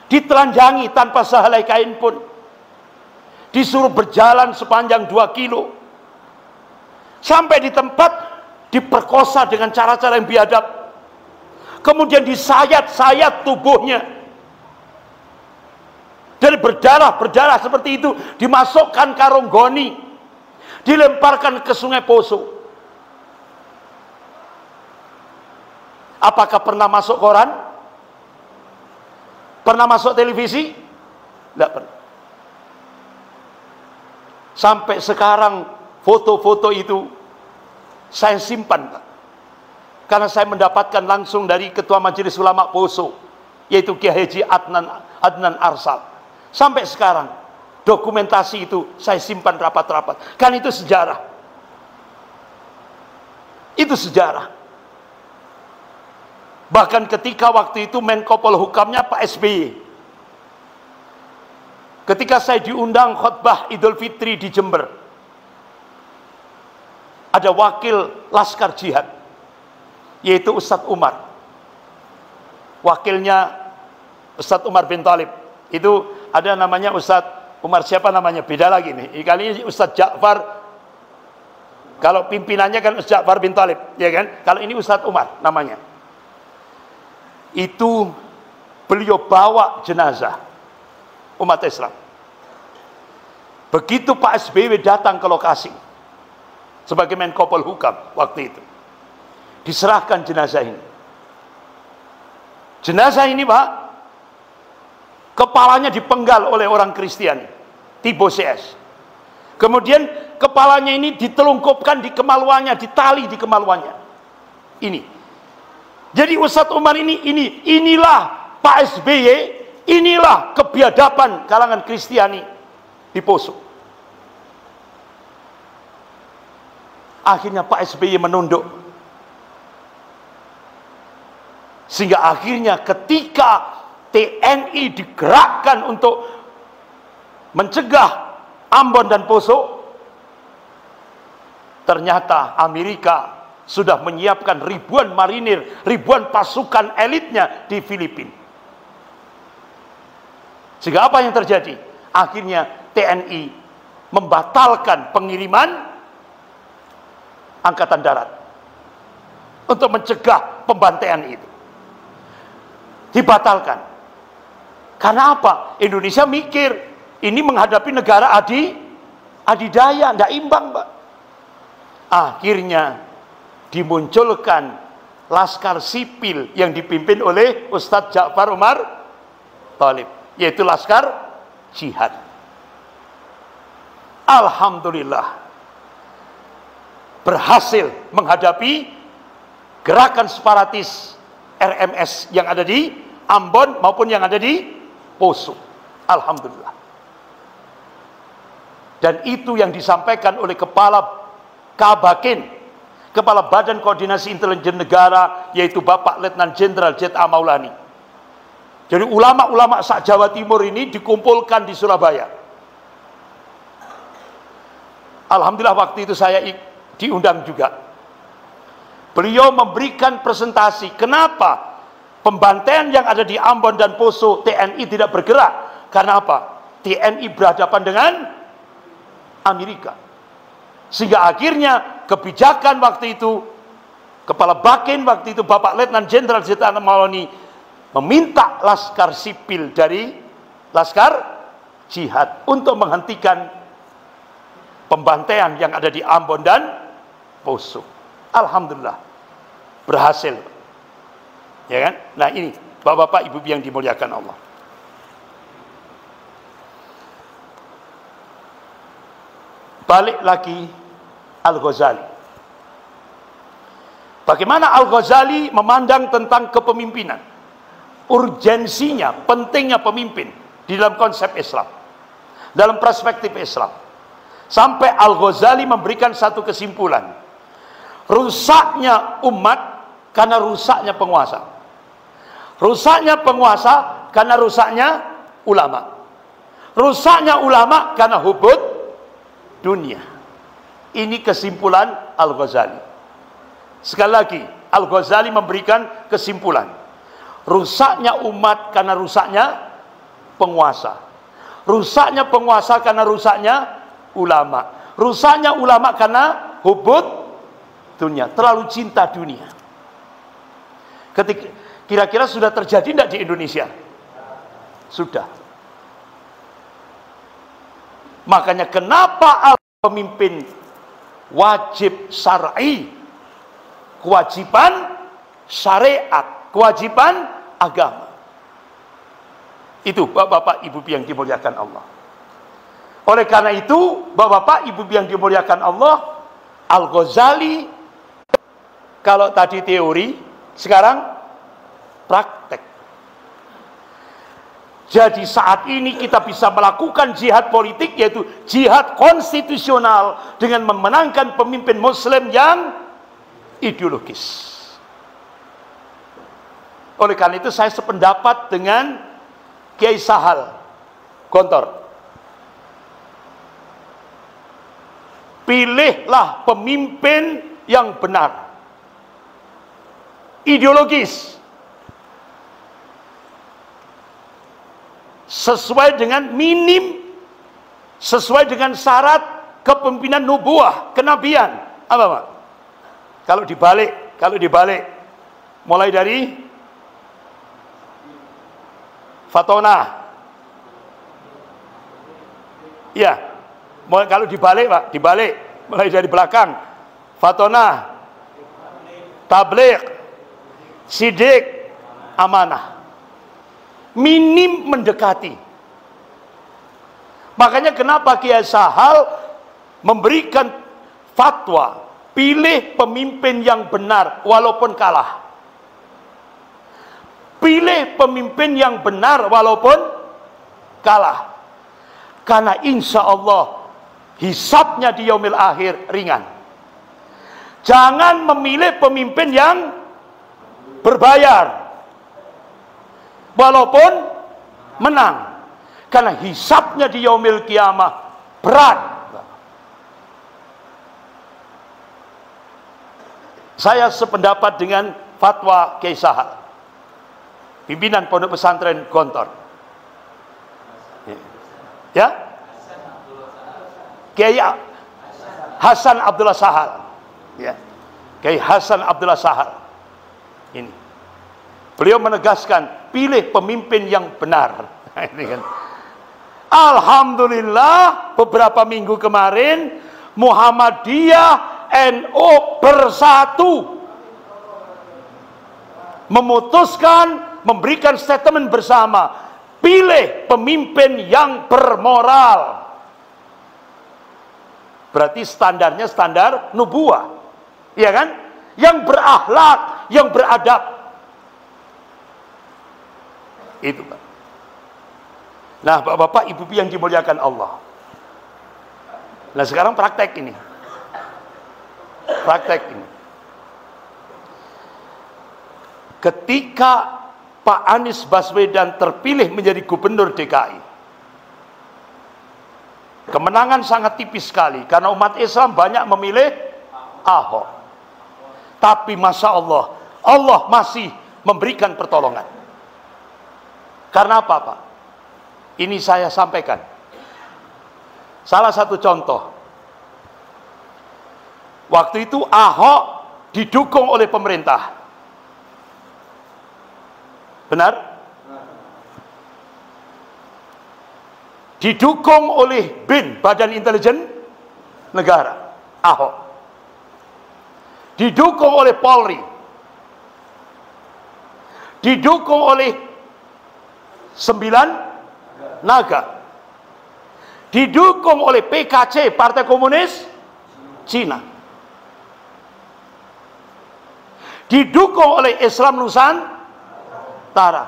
ditelanjangi tanpa sehelai kain pun, disuruh berjalan sepanjang 2 kilo, sampai di tempat diperkosa dengan cara-cara yang biadab, kemudian disayat-sayat tubuhnya, dari berdarah seperti itu, dimasukkan karung goni, dilemparkan ke Sungai Poso. Apakah pernah masuk koran? Pernah masuk televisi? Tidak pernah. Sampai sekarang foto-foto itu saya simpan, Pak. Karena saya mendapatkan langsung dari Ketua Majelis Ulama Poso, yaitu Kiai Haji Adnan Arsal. Sampai sekarang dokumentasi itu saya simpan rapat-rapat. Kan itu sejarah. Itu sejarah. Bahkan ketika waktu itu Menko Polhukamnya Pak SBY, ketika saya diundang khutbah Idul Fitri di Jember, ada wakil Laskar Jihad, yaitu Ustadz Umar. Wakilnya Ustadz Umar bin Thalib. Itu ada namanya Ustadz Umar, siapa namanya? Beda lagi nih. Kali ini Ustadz Ja'far. Kalau pimpinannya kan Ustadz Ja'far bin Thalib, ya kan? Kalau ini Ustadz Umar namanya. Itu beliau bawa jenazah umat Islam. Begitu Pak SBY datang ke lokasi sebagai Menko Polhukam waktu itu, diserahkan jenazah ini. Jenazah ini, Pak, kepalanya dipenggal oleh orang Kristiani, Tibo CS. Kemudian kepalanya ini ditelungkupkan di kemaluannya, ditali di kemaluannya. Ini. Jadi Ustadz Umar inilah Pak SBY, inilah kebiadaban kalangan Kristiani di Poso. Akhirnya Pak SBY menunduk. Sehingga akhirnya ketika TNI digerakkan untuk mencegah Ambon dan Poso, ternyata Amerika sudah menyiapkan ribuan marinir, ribuan pasukan elitnya di Filipina. Sehingga apa yang terjadi? Akhirnya TNI membatalkan pengiriman angkatan darat untuk mencegah pembantaian itu. Dibatalkan. Karena apa? Indonesia mikir ini menghadapi negara adidaya, tidak imbang, Pak. Akhirnya dimunculkan laskar sipil yang dipimpin oleh Ustadz Ja'far Umar Thalib, yaitu laskar jihad. Alhamdulillah berhasil menghadapi gerakan separatis RMS yang ada di Ambon maupun yang ada di Poso. Alhamdulillah. Dan itu yang disampaikan oleh Kepala Kabakin, Kepala Badan Koordinasi Intelijen Negara, yaitu Bapak Letnan Jenderal Z.A. Maulani. Jadi ulama-ulama Jawa Timur ini dikumpulkan di Surabaya. Alhamdulillah waktu itu saya diundang juga. Beliau memberikan presentasi kenapa pembantaian yang ada di Ambon dan Poso TNI tidak bergerak. Karena apa? TNI berhadapan dengan Amerika. Sehingga akhirnya kebijakan waktu itu, Kepala Bakin waktu itu Bapak Letnan Jenderal Z.A. Maulani meminta laskar sipil dari laskar jihad untuk menghentikan pembantaian yang ada di Ambon dan Poso. Alhamdulillah berhasil, ya kan? Nah ini bapak-bapak ibu yang dimuliakan Allah. Balik lagi Al-Ghazali. Bagaimana Al-Ghazali memandang tentang kepemimpinan, urgensinya, pentingnya pemimpin di dalam konsep Islam, dalam perspektif Islam. Sampai Al-Ghazali memberikan satu kesimpulan, rusaknya umat karena rusaknya penguasa, rusaknya penguasa karena rusaknya ulama, rusaknya ulama karena hubud dunia. Ini kesimpulan Al-Ghazali. Sekali lagi, Al-Ghazali memberikan kesimpulan, rusaknya umat karena rusaknya penguasa, rusaknya penguasa karena rusaknya ulama, rusaknya ulama karena hubud dunia, terlalu cinta dunia. Ketika kira-kira sudah terjadi tidak di Indonesia? Sudah. Makanya kenapa pemimpin wajib syar'i, kewajiban syariat, kewajiban agama. Itu bapak-bapak ibu yang dimuliakan Allah. Oleh karena itu, bapak-bapak ibu yang dimuliakan Allah, Al-Ghazali kalau tadi teori, sekarang praktek. Jadi saat ini kita bisa melakukan jihad politik, yaitu jihad konstitusional dengan memenangkan pemimpin muslim yang ideologis. Oleh karena itu saya sependapat dengan Kiai Sahal Gontor. Pilihlah pemimpin yang benar, ideologis, sesuai dengan sesuai dengan syarat kepemimpinan nubuah, kenabian. Apa Pak? Kalau dibalik, mulai dari Fatona, ya. Kalau dibalik Pak, mulai dari belakang, Fatona, tabligh, sidik, amanah, minim mendekati. Makanya kenapa Kiai Sahal memberikan fatwa, pilih pemimpin yang benar walaupun kalah. Pilih pemimpin yang benar walaupun kalah. Karena insya Allah hisabnya di yaumil akhir ringan. Jangan memilih pemimpin yang berbayar walaupun menang, karena hisabnya di yaumil kiamah berat. Saya sependapat dengan fatwa Kiai Sahal, pimpinan Pondok Pesantren Gontor. Ya, Kiai Hasan Abdullah Sahal. Ya, Kiai Hasan Abdullah Sahal. Ini, beliau menegaskan, pilih pemimpin yang benar. Ini kan. Alhamdulillah, beberapa minggu kemarin Muhammadiyah NU bersatu, memutuskan, memberikan statement bersama, pilih pemimpin yang bermoral. Berarti standarnya standar nubuah, ya kan? Yang berakhlak, yang beradab. Itu, Pak. Nah, Bapak-bapak, Ibu yang dimuliakan Allah. Nah, sekarang praktek ini. Praktek ini. Ketika Pak Anies Baswedan terpilih menjadi gubernur DKI, kemenangan sangat tipis sekali karena umat Islam banyak memilih Ahok. Tapi Masya Allah, Allah masih memberikan pertolongan. Karena apa, Pak? Ini saya sampaikan. Salah satu contoh. Waktu itu Ahok didukung oleh pemerintah. Benar? Didukung oleh BIN, Badan Intelijen Negara, Ahok. Didukung oleh Polri. Didukung oleh 9 naga. Didukung oleh PKC, Partai Komunis Cina. Didukung oleh Islam Nusantara.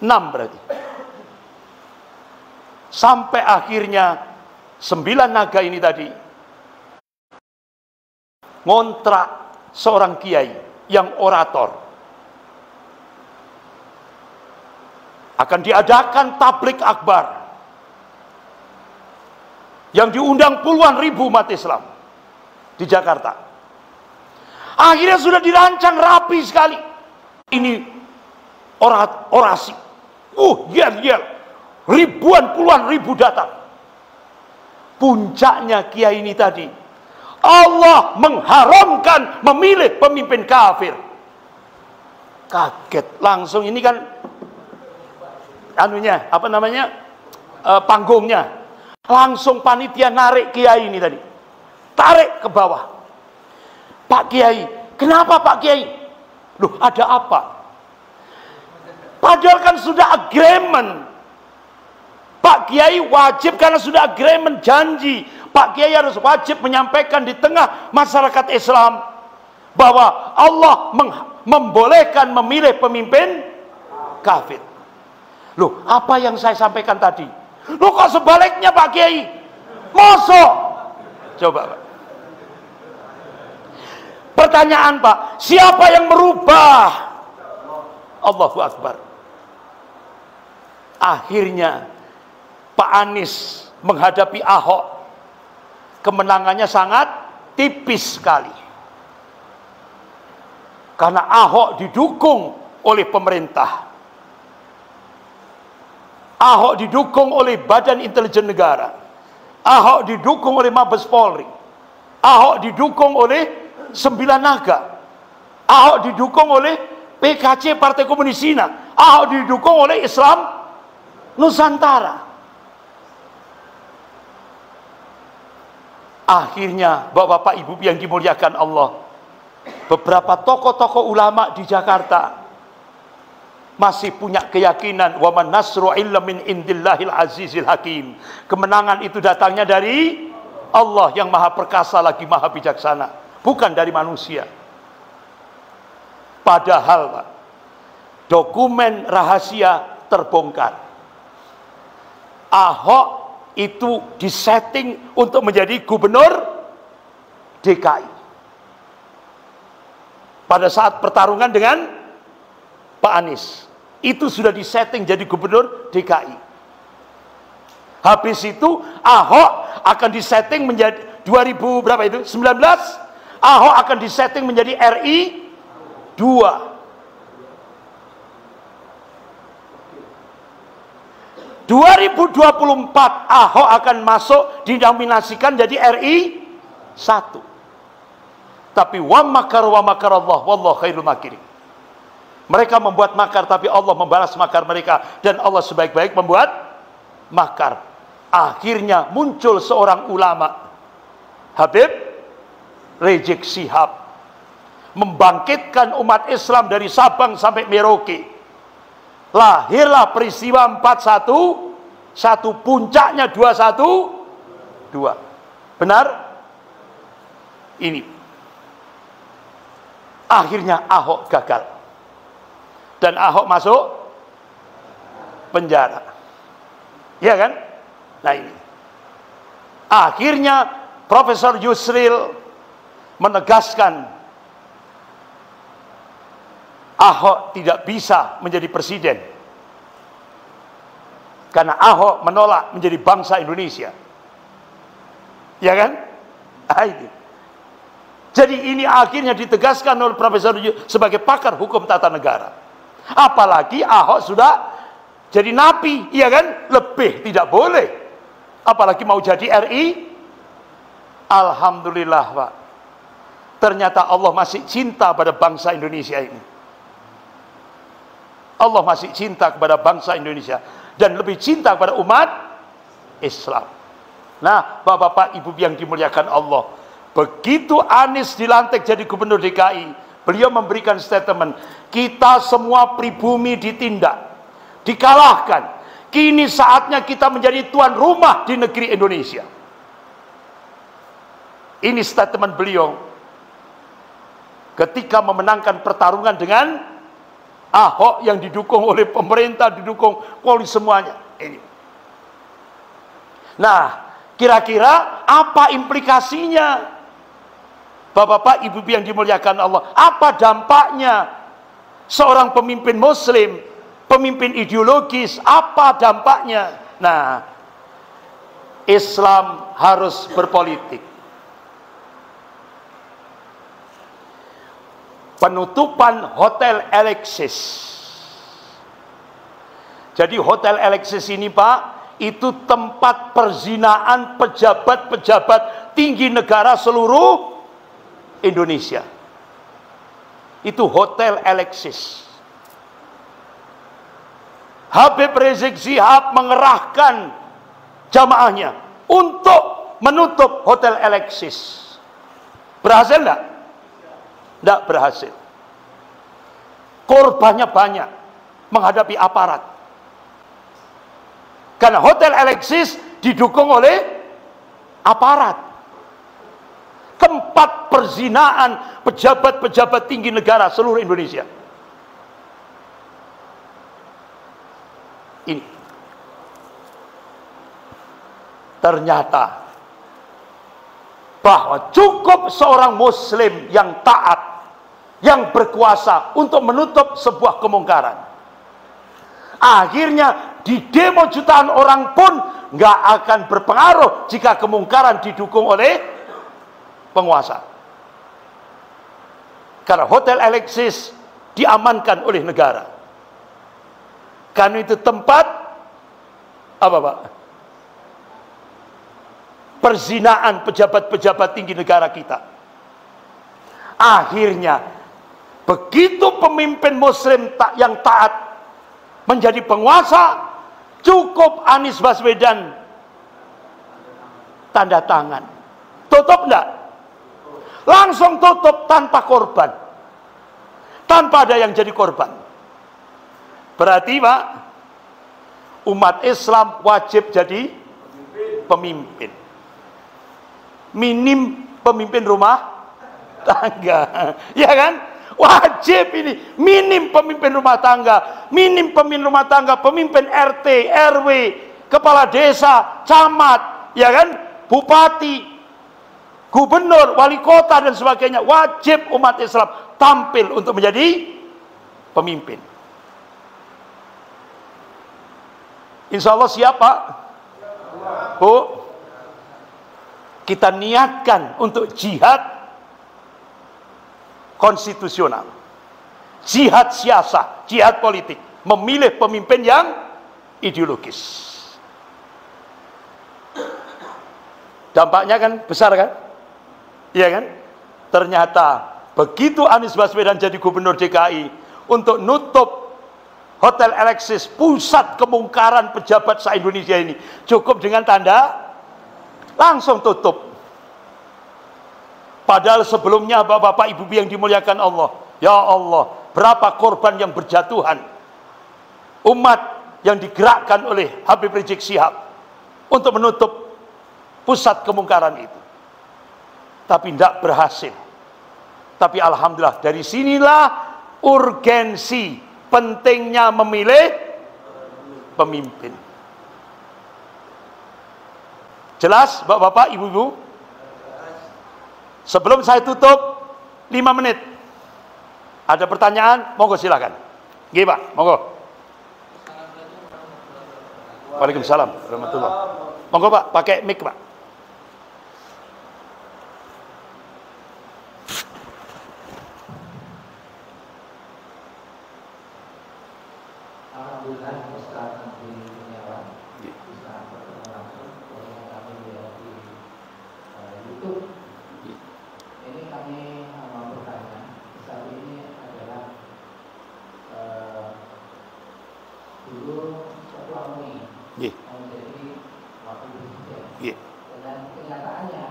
6 berarti. Sampai akhirnya 9 naga ini tadi ngontrak seorang kiai yang orator. Akan diadakan tablik akbar yang diundang puluhan ribu umat Islam di Jakarta. Akhirnya sudah dirancang rapi sekali. Ini orasi. Yel. Ribuan, puluhan ribu datang. Puncaknya kiai ini tadi, Allah mengharamkan memilih pemimpin kafir. Kaget langsung, ini kan anunya, apa namanya, panggungnya. Langsung panitia narik kiai ini tadi. Tarik ke bawah. Pak Kiai, kenapa Pak Kiai? Loh, ada apa? Padahal kan sudah agreement. Pak Kiai wajib, karena sudah agreement, janji. Pak Kiai harus wajib menyampaikan di tengah masyarakat Islam bahwa Allah membolehkan memilih pemimpin kafir. Loh, apa yang saya sampaikan tadi? Loh, kok sebaliknya Pak Kiai? Mosok? Coba, Pak. Pertanyaan, Pak, siapa yang merubah? Allahu Akbar. Akhirnya Pak Anies menghadapi Ahok, kemenangannya sangat tipis sekali. Karena Ahok didukung oleh pemerintah. Ahok didukung oleh Badan Intelijen Negara. Ahok didukung oleh Mabes Polri. Ahok didukung oleh 9 naga. Ahok didukung oleh PKC, Partai Komunis Cina. Ahok didukung oleh Islam Nusantara. Akhirnya, Bapak-bapak Ibu yang dimuliakan Allah, beberapa tokoh-tokoh ulama di Jakarta masih punya keyakinan wa man nasru illa min indillahil azizil hakim. Kemenangan itu datangnya dari Allah yang maha perkasa lagi maha bijaksana, bukan dari manusia. Padahal, Pak, dokumen rahasia terbongkar. Ahok itu disetting untuk menjadi gubernur DKI. Pada saat pertarungan dengan Pak Anies, itu sudah disetting jadi gubernur DKI. Habis itu Ahok akan disetting menjadi 2000 berapa itu? 19 Ahok akan disetting menjadi RI 2. 2024 Ahok akan masuk dinominasikan jadi RI 1. Tapi wa makar Allah wallahu khairul makirin. Mereka membuat makar, tapi Allah membalas makar mereka, dan Allah sebaik-baik membuat makar. Akhirnya muncul seorang ulama, Habib Rizik Syihab, membangkitkan umat Islam dari Sabang sampai Merauke. Lahirlah peristiwa 41, puncaknya 212. Benar? Ini. Akhirnya Ahok gagal. Dan Ahok masuk penjara. Ya kan? Nah ini. Akhirnya Profesor Yusril menegaskan Ahok tidak bisa menjadi presiden. Karena Ahok menolak menjadi bangsa Indonesia. Ya kan? Nah, ini. Jadi ini akhirnya ditegaskan oleh Profesor sebagai pakar hukum tata negara. Apalagi Ahok sudah jadi napi, iya kan? Lebih tidak boleh. Apalagi mau jadi RI. Alhamdulillah, Pak. Ternyata Allah masih cinta pada bangsa Indonesia ini. Allah masih cinta kepada bangsa Indonesia dan lebih cinta kepada umat Islam. Nah, Bapak-bapak, Ibu yang dimuliakan Allah, begitu Anies dilantik jadi gubernur DKI, beliau memberikan statement, kita semua pribumi ditindak, dikalahkan. Kini saatnya kita menjadi tuan rumah di negeri Indonesia. Ini statement beliau ketika memenangkan pertarungan dengan Ahok yang didukung oleh pemerintah, didukung polisi semuanya. Ini. Nah, kira-kira apa implikasinya? Bapak-bapak, Ibu yang dimuliakan Allah, apa dampaknya seorang pemimpin Muslim, pemimpin ideologis, apa dampaknya? Nah, Islam harus berpolitik. Penutupan Hotel Alexis. Jadi Hotel Alexis ini, Pak, itu tempat perzinaan pejabat-pejabat tinggi negara seluruh Indonesia. Itu Hotel Alexis. Habib Rizik Syihab mengerahkan jamaahnya untuk menutup Hotel Alexis. Berhasil enggak? Tidak berhasil. Korbannya banyak menghadapi aparat. Karena Hotel Alexis didukung oleh aparat. Tempat perzinaan pejabat-pejabat tinggi negara seluruh Indonesia. Ini. Ternyata bahwa cukup seorang Muslim yang taat, yang berkuasa untuk menutup sebuah kemungkaran. Akhirnya di demo jutaan orang pun nggak akan berpengaruh jika kemungkaran didukung oleh penguasa. Karena Hotel Alexis diamankan oleh negara. Karena itu tempat apa, Pak? Perzinaan pejabat-pejabat tinggi negara kita. Akhirnya begitu pemimpin Muslim yang taat menjadi penguasa, cukup Anies Baswedan tanda tangan. Tutup enggak? Langsung tutup tanpa korban, tanpa ada yang jadi korban. Berarti, Pak, umat Islam wajib jadi pemimpin. Minim pemimpin rumah tangga, ya kan? Wajib ini, minim pemimpin rumah tangga, minim pemimpin rumah tangga, pemimpin RT, RW, kepala desa, camat, ya kan? Bupati, gubernur, wali kota dan sebagainya. Wajib umat Islam tampil untuk menjadi pemimpin. Insya Allah siapa? Bu, kita niatkan untuk jihad konstitusional, jihad siasah, jihad politik, memilih pemimpin yang ideologis. Dampaknya kan besar kan? Iya kan? Ternyata begitu Anies Baswedan jadi gubernur DKI, untuk nutup Hotel Alexis, pusat kemungkaran pejabat se-Indonesia ini, cukup dengan tanda langsung tutup. Padahal sebelumnya bapak-bapak ibu yang dimuliakan Allah, ya Allah, berapa korban yang berjatuhan, umat yang digerakkan oleh Habib Rizik Syihab untuk menutup pusat kemungkaran itu, tapi tidak berhasil. Tapi alhamdulillah, dari sinilah urgensi pentingnya memilih pemimpin. Jelas bapak-bapak ibu-ibu? Sebelum saya tutup 5 menit, ada pertanyaan, monggo silakan. Nggih Pak, monggo. Waalaikumsalam warahmatullahi. Monggo Pak, pakai mic Pak. Alhamdulillah Ustaz Abdi Kurniawan bisa bertemu langsung dengan kami di YouTube. Ini kami mau bertanya, saat ini adalah dulu Ketua MUI menjadi wakil presiden, dan kenyataannya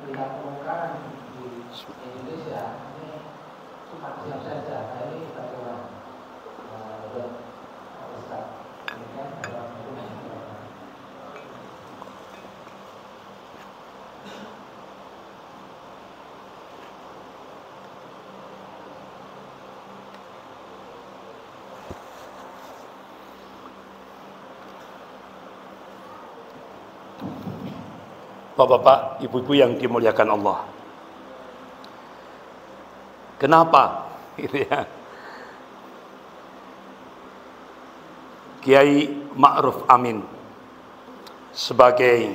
melihat kemungkaran di Indonesia ini cuma diam saja. Nah, ini bagaimana? Bapak-bapak, ibu-ibu yang dimuliakan Allah, kenapa gitu ya, Kiai Ma'ruf Amin sebagai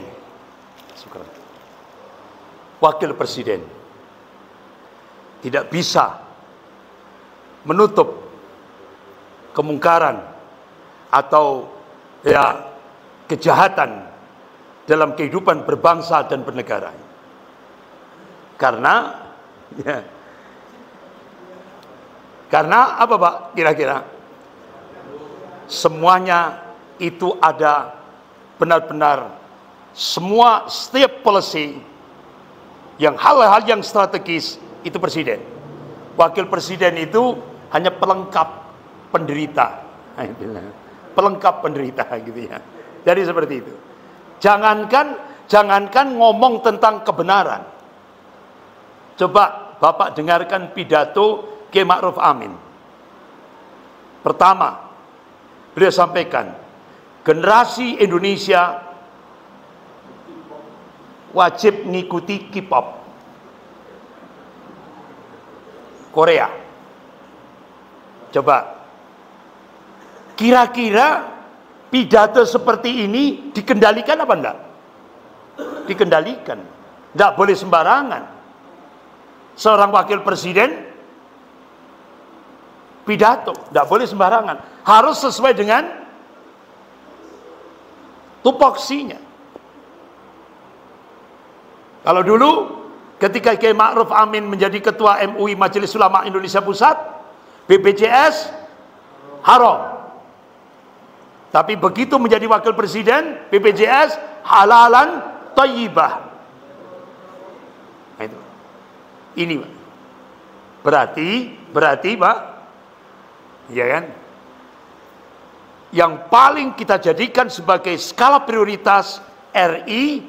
wakil presiden tidak bisa menutup kemungkaran atau ya kejahatan dalam kehidupan berbangsa dan bernegara. Karena apa Pak kira-kira? Semuanya itu ada benar-benar, semua setiap policy yang hal-hal yang strategis itu presiden. Wakil presiden itu hanya pelengkap penderita. Pelengkap penderita gitu ya. Jadi seperti itu. Jangankan ngomong tentang kebenaran. Coba Bapak dengarkan pidato Kiai Ma'ruf Amin. Pertama, beliau sampaikan, generasi Indonesia wajib ngikuti K-pop Korea. Coba, kira-kira pidato seperti ini dikendalikan apa enggak? Dikendalikan. Enggak boleh sembarangan. Seorang wakil presiden pidato, enggak boleh sembarangan. Harus sesuai dengan tupoksinya. Kalau dulu ketika Kiai Ma'ruf Amin menjadi ketua MUI Majelis Ulama Indonesia Pusat, BPJS haram. Tapi begitu menjadi wakil presiden, BPJS halalan thayyibah. Nah, itu. Ini Pak. Berarti Pak, ya kan? Yang paling kita jadikan sebagai skala prioritas RI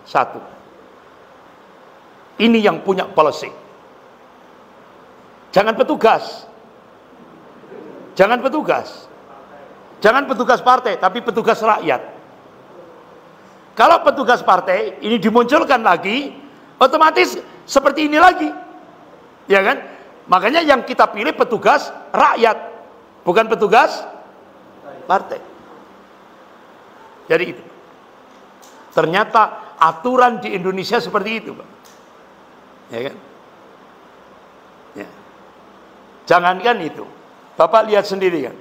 1. Ini yang punya policy. Jangan petugas. Jangan petugas. Jangan petugas partai, tapi petugas rakyat. Kalau petugas partai ini dimunculkan lagi, otomatis seperti ini lagi. Ya kan? Makanya yang kita pilih petugas rakyat, bukan petugas partai. Jadi itu. Ternyata aturan di Indonesia seperti itu, Pak. Ya kan? Ya. Jangankan itu, Bapak lihat sendiri kan,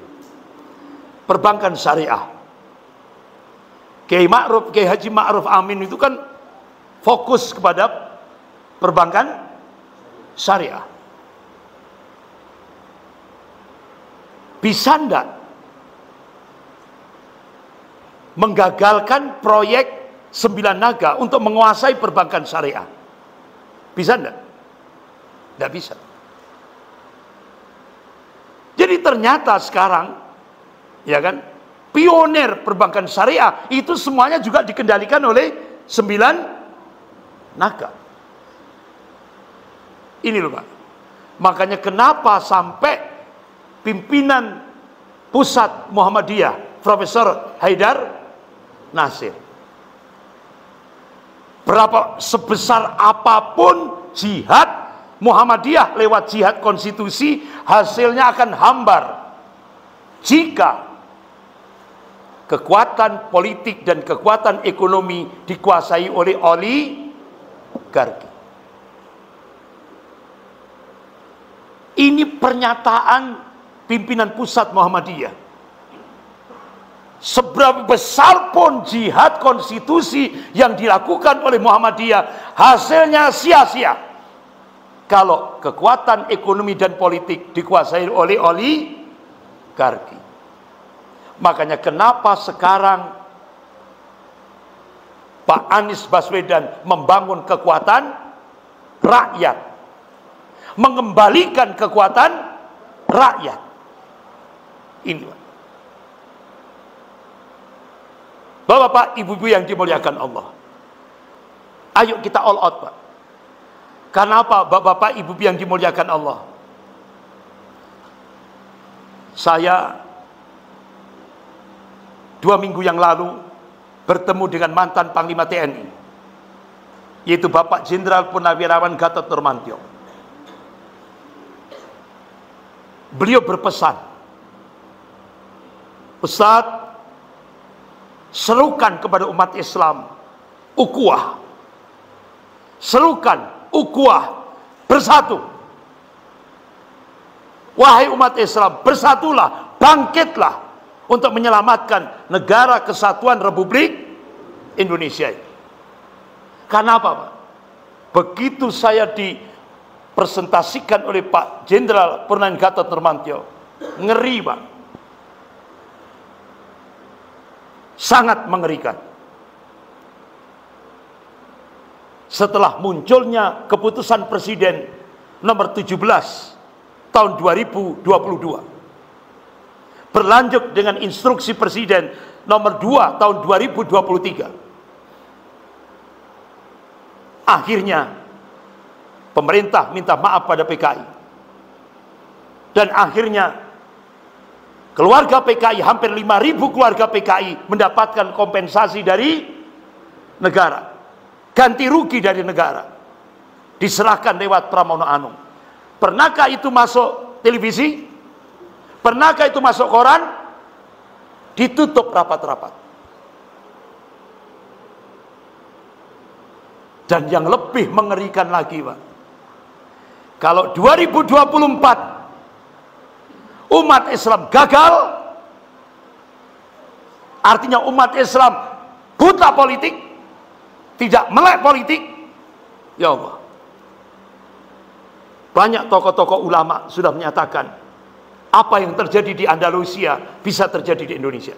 perbankan syariah. Kiai Haji Ma'ruf Amin itu kan fokus kepada perbankan syariah. Bisa enggak menggagalkan proyek 9 Naga untuk menguasai perbankan syariah? Bisa enggak? Enggak bisa. Jadi ternyata sekarang, ya kan, pionir perbankan syariah itu semuanya juga dikendalikan oleh 9 Naga. Ini loh Pak. Makanya kenapa sampai pimpinan pusat Muhammadiyah Profesor Haidar Nasir, berapa sebesar apapun jihad Muhammadiyah lewat jihad konstitusi, hasilnya akan hambar jika kekuatan politik dan kekuatan ekonomi dikuasai oleh oligarki. Ini pernyataan pimpinan pusat Muhammadiyah. Seberapa besar pun jihad konstitusi yang dilakukan oleh Muhammadiyah, hasilnya sia-sia kalau kekuatan ekonomi dan politik dikuasai oleh oligarki. Makanya kenapa sekarang Pak Anies Baswedan membangun kekuatan rakyat, mengembalikan kekuatan rakyat. Ini Bapak-bapak, ibu-ibu yang dimuliakan Allah, ayo kita all out Pak. Karena apa Bapak-bapak, ibu-ibu yang dimuliakan Allah? Saya 2 minggu yang lalu bertemu dengan mantan Panglima TNI, yaitu Bapak Jenderal Purnawirawan Gatot Nurmantio. Beliau berpesan, Ustadz, serukan kepada umat Islam ukhuwah, serukan ukhuwah, bersatu. Wahai umat Islam, bersatulah, bangkitlah untuk menyelamatkan negara kesatuan Republik Indonesia ini. Karena apa Pak? Begitu saya dipresentasikan oleh Pak Jenderal Purnawirawan Gatot Nurmantio, ngeri Pak, sangat mengerikan. Setelah munculnya keputusan Presiden nomor 17 tahun 2022, berlanjut dengan instruksi Presiden nomor 2 tahun 2023, akhirnya pemerintah minta maaf pada PKI, dan akhirnya keluarga PKI, hampir 5.000 keluarga PKI mendapatkan kompensasi dari negara, ganti rugi dari negara, diserahkan lewat Pramono Anung. Pernahkah itu masuk televisi? Pernahkah itu masuk koran? Ditutup rapat-rapat. Dan yang lebih mengerikan lagi Pak, kalau 2024 umat Islam gagal, artinya umat Islam buta politik, tidak melek politik, ya Allah. Banyak tokoh-tokoh ulama sudah menyatakan apa yang terjadi di Andalusia bisa terjadi di Indonesia.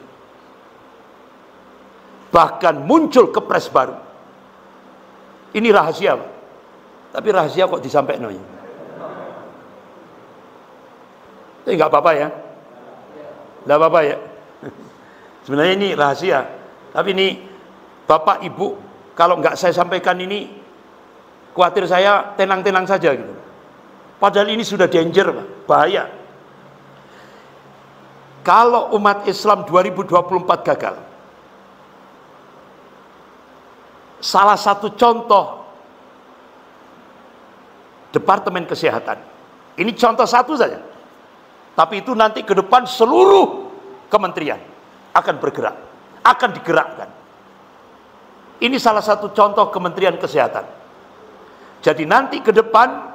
Bahkan muncul kepres baru. Ini rahasia Pak. Tapi rahasia kok disampaikan ya? Tapi nggak apa-apa ya, nggak apa-apa ya. Sebenarnya ini rahasia, tapi ini Bapak Ibu, kalau nggak saya sampaikan ini, khawatir saya tenang-tenang saja gitu. Padahal ini sudah danger Pak, bahaya. Kalau umat Islam 2024 gagal, salah satu contoh Departemen Kesehatan, ini contoh satu saja, tapi itu nanti ke depan seluruh kementerian akan bergerak, akan digerakkan. Ini salah satu contoh Kementerian Kesehatan. Jadi nanti ke depan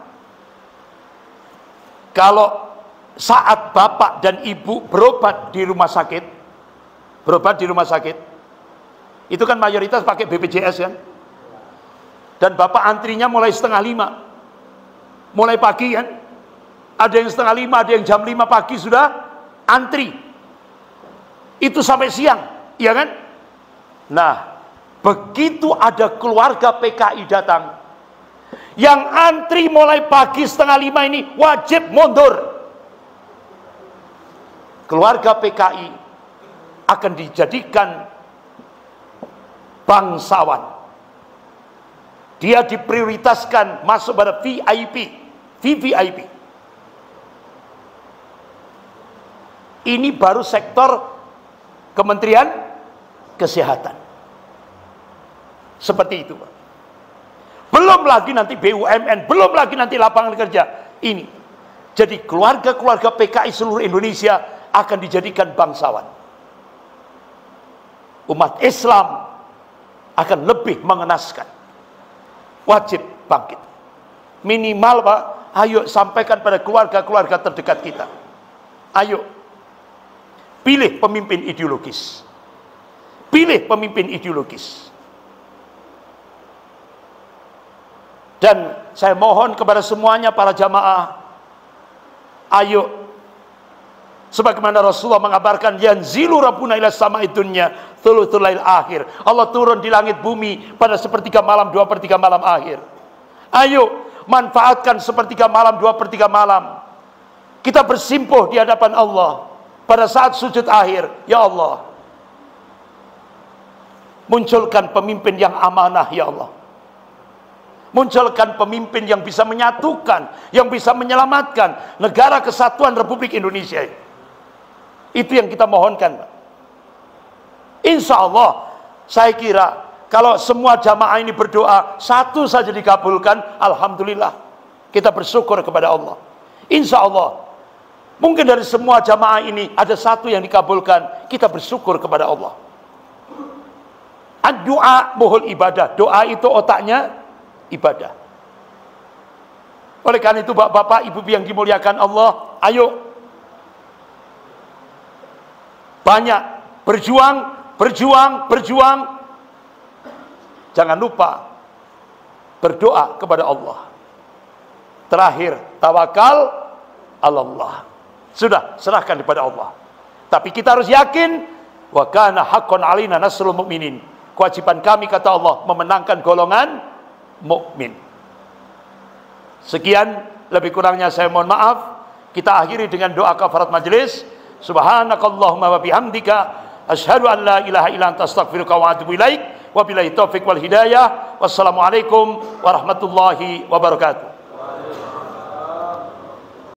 Kalau saat bapak dan ibu berobat di rumah sakit, itu kan mayoritas pakai BPJS kan, dan bapak antrinya mulai 4:30, mulai pagi kan, ada yang 4:30, ada yang jam 5 pagi sudah antri, itu sampai siang, iya kan? Nah, begitu ada keluarga PKI datang, yang antri mulai pagi 4:30 ini wajib mundur. Keluarga PKI akan dijadikan bangsawan. Dia diprioritaskan masuk pada VIP, VVIP. Ini baru sektor Kementerian Kesehatan. Seperti itu, Pak. Belum lagi nanti BUMN, belum lagi nanti lapangan kerja. Ini. Jadi keluarga-keluarga PKI seluruh Indonesia akan dijadikan bangsawan. Umat Islam akan lebih mengenaskan. Wajib bangkit. Minimal, Pak, ayo sampaikan pada keluarga-keluarga terdekat kita. Ayo. Pilih pemimpin ideologis. Pilih pemimpin ideologis. Dan saya mohon kepada semuanya para jamaah, ayo, sebagaimana Rasulullah mengabarkan, yanzilu rabbuna ila sama'i dunya thuluthul lail akhir. Allah turun di langit bumi pada sepertiga malam, 2/3 malam akhir. Ayo, manfaatkan sepertiga malam, 2/3 malam. Kita bersimpuh di hadapan Allah pada saat sujud akhir. Ya Allah, munculkan pemimpin yang amanah, ya Allah. Munculkan pemimpin yang bisa menyatukan, yang bisa menyelamatkan negara kesatuan Republik Indonesia. Itu yang kita mohonkan. Insya Allah, saya kira kalau semua jamaah ini berdoa, satu saja dikabulkan, alhamdulillah. Kita bersyukur kepada Allah. Insya Allah, mungkin dari semua jamaah ini ada satu yang dikabulkan, kita bersyukur kepada Allah. Doa mohon ibadah. Doa itu otaknya ibadah. Oleh karena itu, bapak-bapak, ibu yang dimuliakan Allah, ayo banyak berjuang. Jangan lupa berdoa kepada Allah. Terakhir, tawakal Allah. Sudah, serahkan kepada Allah. Tapi kita harus yakin, wa kana haqqan alaina nasrul mu'minin. Kewajiban kami, kata Allah, memenangkan golongan mukmin. Sekian, lebih kurangnya saya mohon maaf. Kita akhiri dengan doa kafarat majelis. Subhanakallahumma wa bihamdika asyhadu an la ilaha illa anta astaghfiruka wa atubu ilaik. Wabillahi taufik wal hidayah. Wassalamualaikum warahmatullahi wabarakatuh.